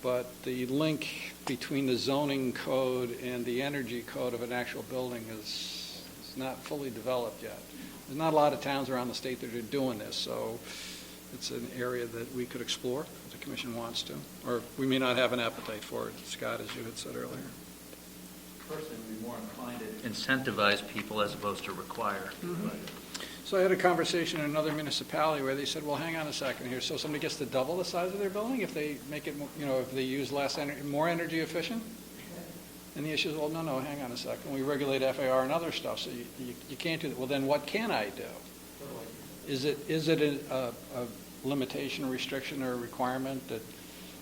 But the link between the zoning code and the energy code of an actual building is not fully developed yet. There's not a lot of towns around the state that are doing this, so it's an area that we could explore if the commission wants to. Or we may not have an appetite for it, Scott, as you had said earlier. Personally, we'd be more inclined to incentivize people as opposed to require. Mm-hmm. So I had a conversation in another municipality where they said, well, hang on a second here. So somebody gets to double the size of their building if they make it, if they use less energy, more energy efficient? And the issue is, well, no, hang on a second. We regulate FAR and other stuff, so you can't do that. Well, then what can I do? Is it a limitation, restriction, or a requirement that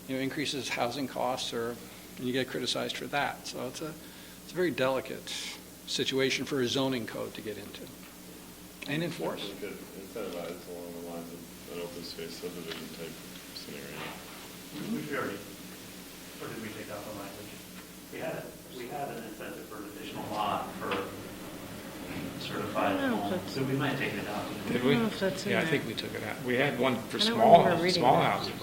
increases housing costs, and you get criticized for that? So it's a very delicate situation for a zoning code to get into and enforce. You could incentivize along the lines of an open space subdivision type scenario. Which we already, or did we take out the language? We had an incentive for an additional lot for certified homes. So we might take it out. Did we? I don't know if that's in Yeah, I there. think we took it out. We had one for I don't small remember reading small that. houses.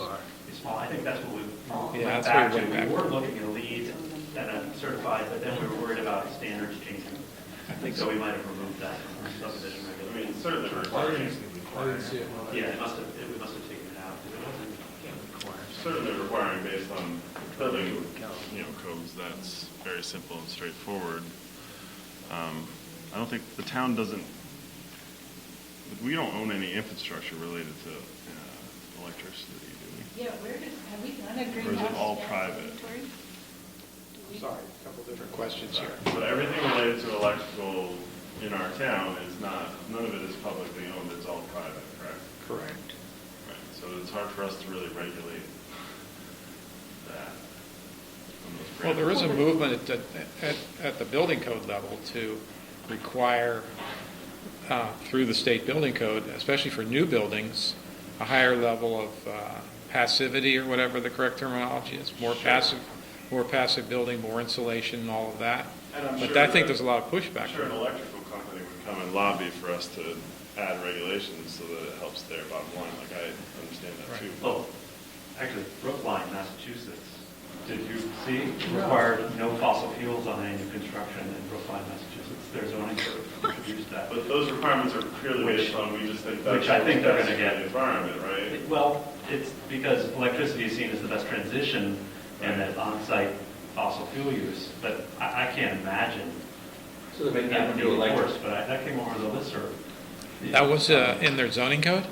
Small, I think that's what we Yeah, went that's back what to. we went We back were to. looking at a lead and a certified, but then we were worried about standards changing. I think So we might have removed that from our subdivision I mean, regulations. certainly requiring, Yeah, we must have taken it out, because it wasn't. certainly requiring based on building, codes, that's very simple and straightforward. I don't think, the town doesn't, we don't own any infrastructure related to electricity, do we? Yeah, have we done a Or is it all private? Sorry, a couple different questions here. So everything related to electrical in our town is none of it is publicly owned, it's all private, correct? Correct. Right, so it's hard for us to really regulate that. Well, there is a movement at the building code level to require, through the state building code, especially for new buildings, a higher level of passivity, or whatever the correct terminology is, more passive building, more insulation, and all of that. And I'm But sure I think that- there's a lot of pushback. I'm sure an electrical company would come and lobby for us to add regulations so that it helps their bottom line, like I understand that too. Oh, actually, Brookline, Massachusetts, did you see, required no fossil fuels on any new construction in Brookline, Massachusetts. Their zoning code introduced that. But those requirements are purely based on, we just think that's Which I think they're best gonna for get. the environment, right? Well, it's because electricity is seen as the best transition and that on-site fossil fuel use, but I can't imagine So they're making that them would do be electric. enforced, but that came over the listserv. That was in their zoning code?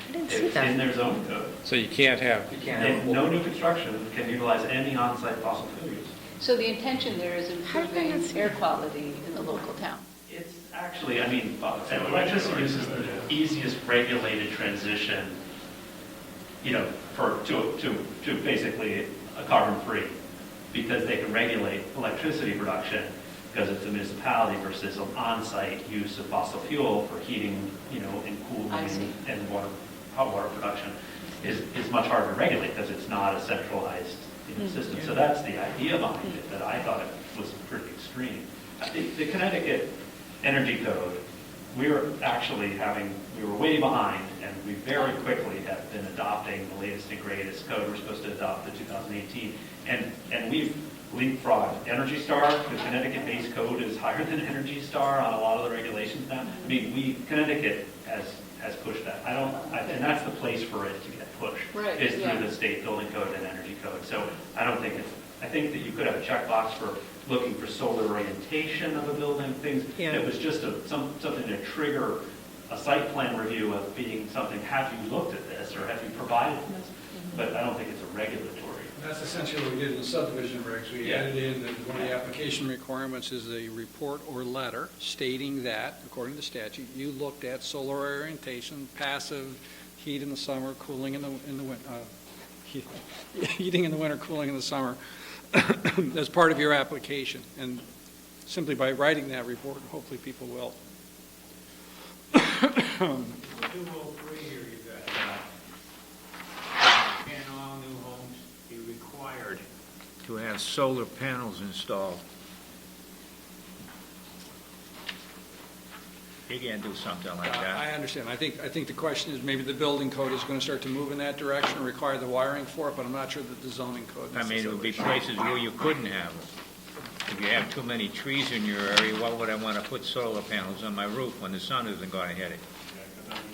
I didn't see It's in that. their zoning code. So you can't have, And no new construction can utilize any on-site fossil fuel use. So the intention there is How did I not improving see air that? quality in the local town. It's actually, electricity use is the easiest regulated transition, to basically a carbon-free, because they can regulate electricity production, because it's a municipality versus an on-site use of fossil fuel for heating, and cooling I see. and hot water production is much harder to regulate, because it's not a centralized system. So that's the idea behind it, that I thought it was pretty extreme. The Connecticut Energy Code, we were way behind, and we very quickly have been adopting the latest and greatest code. We're supposed to adopt the 2018, and we've leapfrogged Energy Star. The Connecticut-based code is higher than Energy Star on a lot of the regulations now. Connecticut has pushed that. And that's the place for it to get pushed. Right, Is yeah. through the state building code and energy code. So I don't think I think that you could have a checkbox for looking for solar orientation of a building, things that was just something to trigger a site plan review of being something, have you looked at this or have you provided this? But I don't think it's a regulatory. That's essentially what we did in the subdivision regs. We added in that one of the application requirements is a report or letter stating that, according to statute, you looked at solar orientation, passive, heat in the summer, cooling in the winter, heating in the winter, cooling in the summer, as part of your application. And simply by writing that report, hopefully people will. 203 here, you got, can all new homes be required to have solar panels installed? You can't do something like that. I understand. I think the question is maybe the building code is going to start to move in that direction and require the wiring for it, but I'm not sure that the zoning code I mean, it would be places where you couldn't have them. If you have too many trees in your area, why would I want to put solar panels on my roof when the sun isn't going to hit it?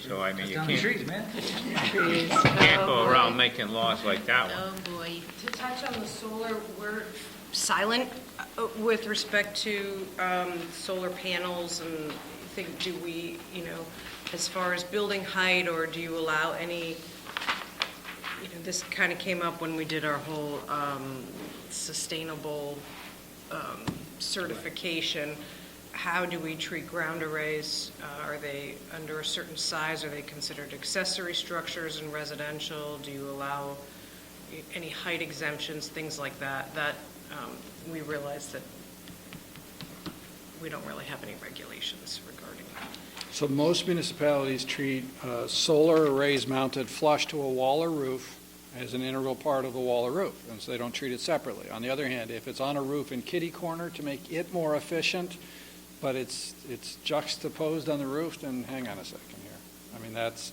So, I mean, you Down the trees, man. you can't go around making laws like that one. Oh, boy. To touch on the solar, we're silent with respect to solar panels and do we, as far as building height, or do you allow any, this kind of came up when we did our whole sustainable certification. How do we treat ground arrays? Are they under a certain size? Are they considered accessory structures in residential? Do you allow any height exemptions, things like that? That we realize that we don't really have any regulations regarding that. So most municipalities treat solar arrays mounted flush to a wall or roof as an integral part of the wall or roof, and so they don't treat it separately. On the other hand, if it's on a roof in kitty corner to make it more efficient, but it's juxtaposed on the roof, then hang on a second here. I mean, that's,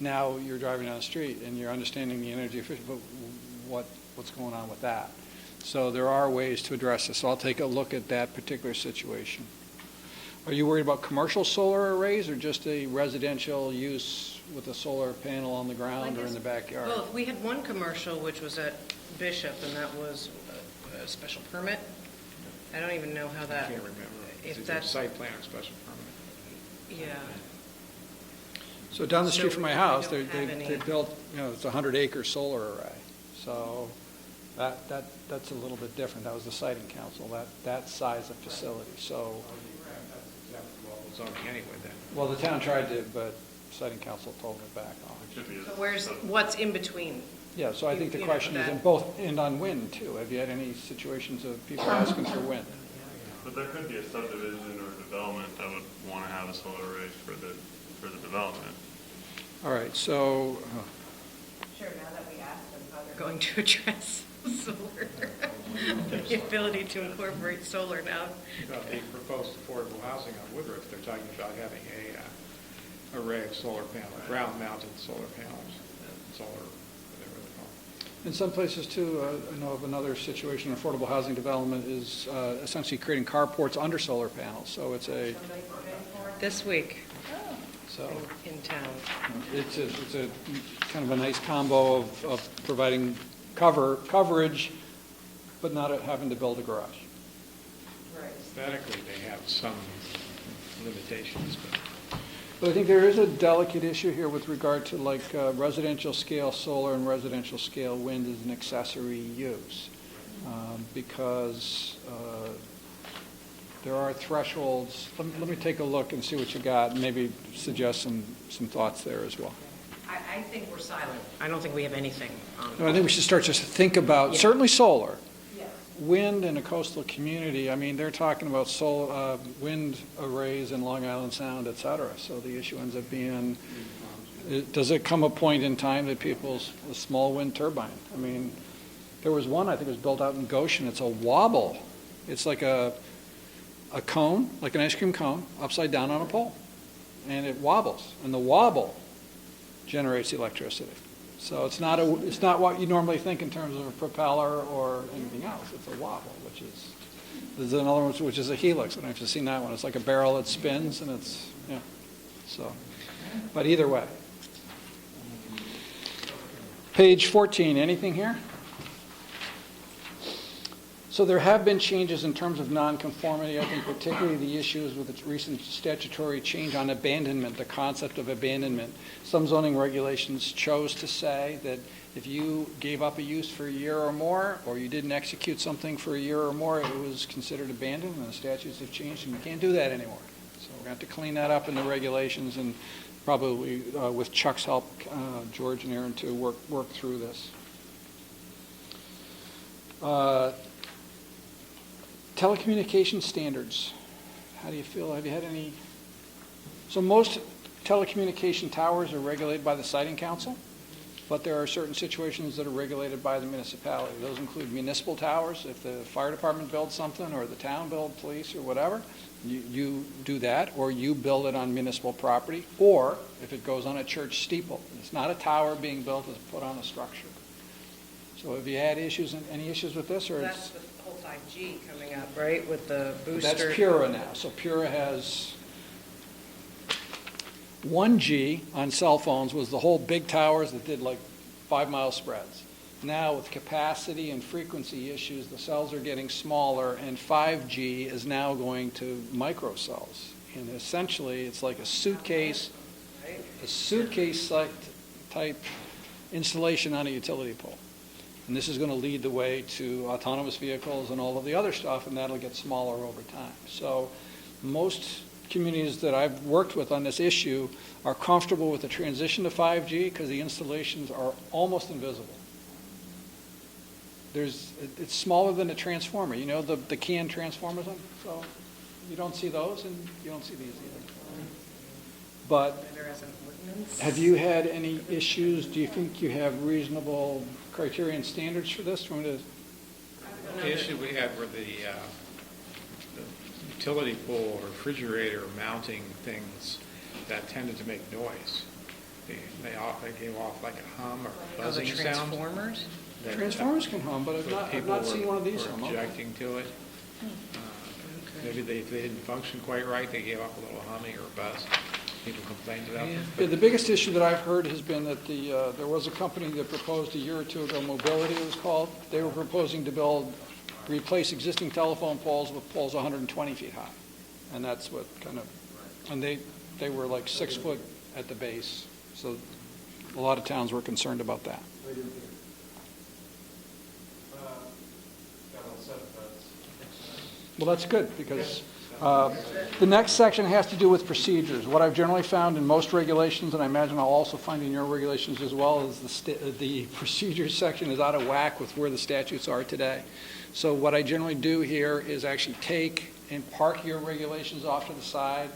now you're driving down the street and you're understanding the energy efficient, but what's going on with that? So there are ways to address this. So I'll take a look at that particular situation. Are you worried about commercial solar arrays or just a residential use with a solar panel on the ground or in the backyard? Well, we had one commercial, which was at Bishop, and that was a special permit. I don't even know how that. I can't remember. If It's that's a site plan or special permit. Yeah. So down the street So from my we house, don't they have any- built, it's a 100-acre solar array. So that's a little bit different. That was the siting council, that size of facility. So, That's acceptable zoning anyway then. well, the town tried to, but siting council told me back on. So what's in between? Yeah, so I think the You know, question is in both, and on wind too. Have you had any situations of people asking for wind? But there could be a subdivision or development that would want to have a solar array for the development. All right, so, Sure, now that we asked them how they're going to address solar, the ability to incorporate solar now. The proposed affordable housing on Woodruff, they're talking about having a array of solar panels, ground-mounted solar panels, solar, whatever they're called. in some places too, I know of another situation, affordable housing development is essentially creating carports under solar panels. So it's a, This week so in town. it's a kind of a nice combo of providing coverage, but not having to build a garage. Aesthetically, they have some limitations, But I think there is a delicate issue here with regard to like residential scale solar and residential scale wind as an accessory use. Because there are thresholds. Let me take a look and see what you got, and maybe suggest some thoughts there as well. I think we're silent. I don't think we have anything. No, I think we should start just to think about, Yeah. certainly solar. Yes. Wind in a coastal community, I mean, they're talking about wind arrays in Long Island Sound, et cetera. So the issue ends up being, does it come a point in time that a small wind turbine? I mean, there was one, I think it was built out in Goshen, it's a wobble. It's like a cone, like an ice cream cone, upside down on a pole. And it wobbles, and the wobble generates electricity. So it's not what you normally think in terms of a propeller or anything else. It's a wobble, there's another one which is a helix. I don't know if you've seen that one. It's like a barrel that spins, and it's, yeah. So, but either way. Page 14, anything here? So there have been changes in terms of nonconformity. I think particularly the issues with its recent statutory change on abandonment, the concept of abandonment. Some zoning regulations chose to say that if you gave up a use for a year or more, or you didn't execute something for a year or more, it was considered abandoned, and the statutes have changed, and you can't do that anymore. So we're going to have to clean that up in the regulations, and probably with Chuck's help, George and Aaron to work through this. Telecommunication standards. How do you feel? Have you had any? So most telecommunication towers are regulated by the Siting Council, but there are certain situations that are regulated by the municipality. Those include municipal towers. If the fire department builds something, or the town build, police, or whatever, you do that, or you build it on municipal property, or if it goes on a church steeple. It's not a tower being built, it's put on a structure. So have you had any issues with this? Or That's the whole 5G coming up, right, with the booster? That's Pura now. So Pura has 1G on cell phones was the whole big towers that did like 5-mile spreads. Now with capacity and frequency issues, the cells are getting smaller, and 5G is now going to microcells. And essentially, it's like a suitcase type installation on a utility pole. And this is going to lead the way to autonomous vehicles and all of the other stuff, and that'll get smaller over time. So most communities that I've worked with on this issue are comfortable with the transition to 5G because the installations are almost invisible. It's smaller than a transformer. You know the CAN transformers? So you don't see those, and you don't see these either. But have you had any issues? Do you think you have reasonable criteria and standards for this? The issue we had were the utility pole or refrigerator mounting things that tended to make noise. They gave off like a hum or buzzing sound. Transformers? Transformers can hum, but I've not seen one of these hum. Objecting to it. Maybe they didn't function quite right. They gave off a little humming or a buzz. People complained about them. Yeah, the biggest issue that I've heard has been that there was a company that proposed a year or two ago, Mobility it was called. They were proposing to replace existing telephone poles with poles 120 feet high. And that's what and they were like 6 foot at the base. So a lot of towns were concerned about that. Well, that's good, because the next section has to do with procedures. What I've generally found in most regulations, and I imagine I'll also find in your regulations as well, is the procedures section is out of whack with where the statutes are today. So what I generally do here is actually take and park your regulations off to the side,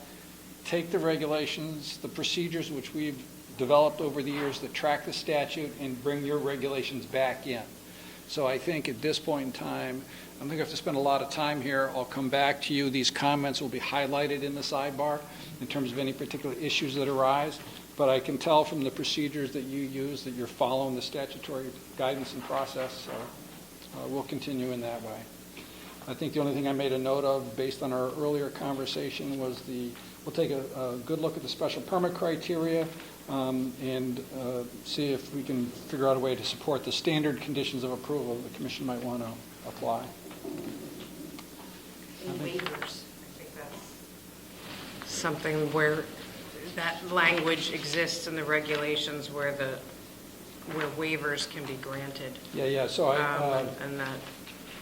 take the regulations, the procedures which we've developed over the years that track the statute, and bring your regulations back in. So I think at this point in time, I think I have to spend a lot of time here. I'll come back to you. These comments will be highlighted in the sidebar in terms of any particular issues that arise. But I can tell from the procedures that you use that you're following the statutory guidance and process. So we'll continue in that way. I think the only thing I made a note of based on our earlier conversation was we'll take a good look at the special permit criteria and see if we can figure out a way to support the standard conditions of approval the commission might want to apply. And waivers, I think that's something where that language exists in the regulations where waivers can the Yeah. So and that.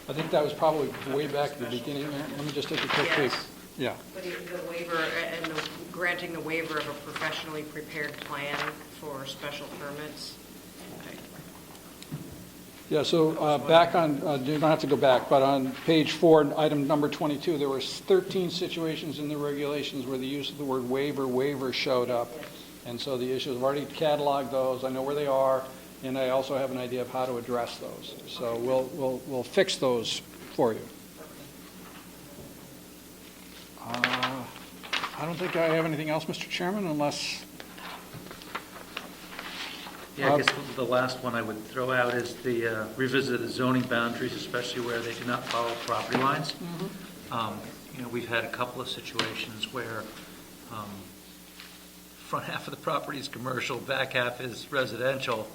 I think that was probably way back at the beginning there. Let me just take a quick peek. Yeah. But the waiver and granting the waiver of a professionally prepared plan for special permits. Yeah, so back on, you don't have to go back, but on page 4, item number 22, there were 13 situations in the regulations where the use of the word waiver showed up. And so the issues, I've already cataloged those, I know where they are, and I also have an idea of how to address those. So we'll fix those for you. I don't think I have anything else, Mr. Chairman, unless... Yeah, I guess the last one I would throw out is the revisit the zoning boundaries, especially where they do not follow property lines. We've had a couple of situations where front half of the property is commercial, back half is residential,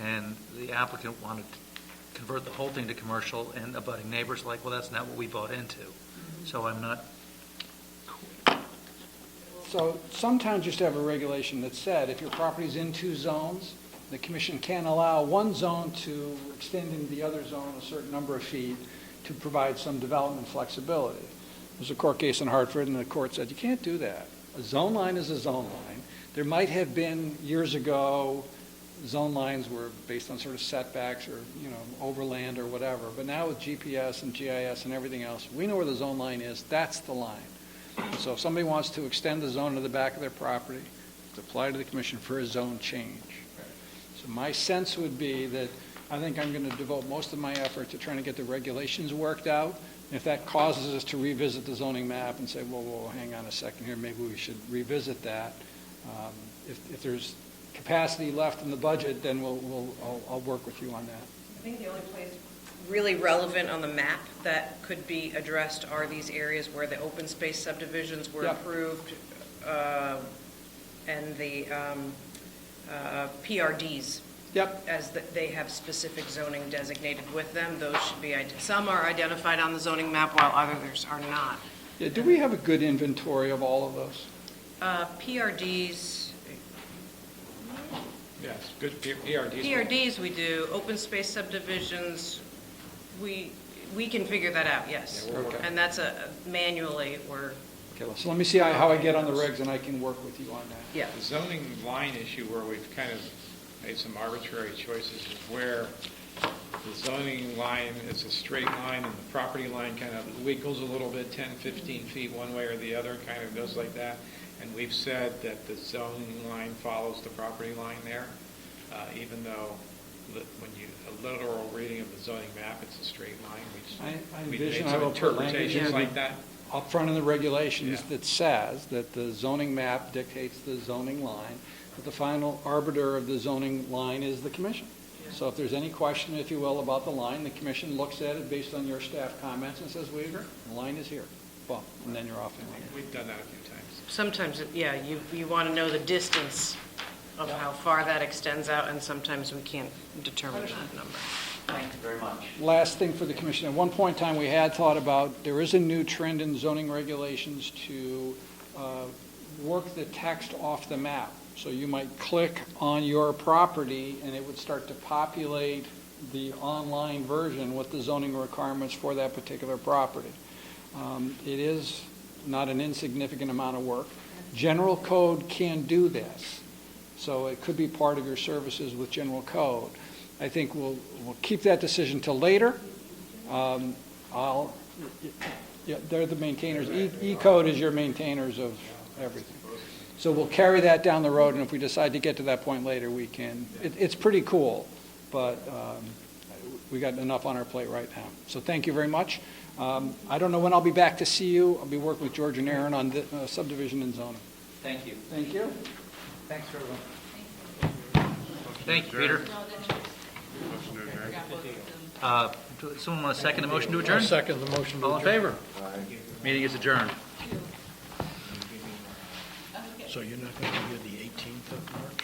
and the applicant wanted to convert the whole thing to commercial, and abutting neighbors like, well, that's not what we bought into. So I'm not, So some towns used to have a regulation that said if your property's in two zones, the commission can't allow one zone to extend into the other zone a certain number of feet to provide some development flexibility. There's a court case in Hartford, and the court said, you can't do that. A zone line is a zone line. There might have been, years ago, zone lines were based on sort of setbacks or, overland or whatever. But now with GPS and GIS and everything else, we know where the zone line is. That's the line. So if somebody wants to extend the zone to the back of their property, to apply to the commission for a zone change. So my sense would be that I think I'm going to devote most of my effort to trying to get the regulations worked out. And if that causes us to revisit the zoning map and say, whoa, hang on a second here, maybe we should revisit that. If there's capacity left in the budget, then I'll work with you on that. I think the only place really relevant on the map that could be addressed are these areas where the open space subdivisions were approved, and the PRDs. Yep. As they have specific zoning designated with them. Those should be, some are identified on the zoning map while others are not. Yeah, do we have a good inventory of all of those? PRDs. Yes, good PRDs. PRDs we do. Open space subdivisions, we can figure that out, yes. Yeah, okay. And that's manually we're. Okay, well, so let me see how I get on the regs, and I can work with you on that. Yeah. The zoning line issue where we've kind of made some arbitrary choices is where the zoning line is a straight line and the property line kind of wiggles a little bit, 10, 15 feet one way or the other, kind of goes like that. And we've said that the zoning line follows the property line there, even though a literal reading of the zoning map, it's a straight line. I We envision made I some will put language interpretations like that. up front in the regulations Yeah. that says that the zoning map dictates the zoning line, but the final arbiter of the zoning line is the commission. So if there's any question, if you will, about the line, the commission looks at it based on your staff comments and says, we agree, the line is here. Well, and then you're off and running. We've done that a few times. Sometimes, you want to know the distance of how far that extends out, and sometimes we can't determine that number. Thank you very much. Last thing for the commission, at one point in time, we had thought about, there is a new trend in zoning regulations to work the text off the map. So you might click on your property, and it would start to populate the online version with the zoning requirements for that particular property. It is not an insignificant amount of work. General code can do this, so it could be part of your services with general code. I think we'll keep that decision till later. They're the maintainers. E-code is your maintainers of everything. So we'll carry that down the road, and if we decide to get to that point later, we can. It's pretty cool, but we got enough on our plate right now. So thank you very much. I don't know when I'll be back to see you. I'll be working with George and Aaron on the subdivision and zoning. thank you. Thank you. Thanks, everyone. Thank you, Peter. Motion to adjourn. Someone want to second the motion to adjourn? I'll second the motion to All in adjourn. favor? Meeting is adjourned. So you're not going to be here the 18th of March?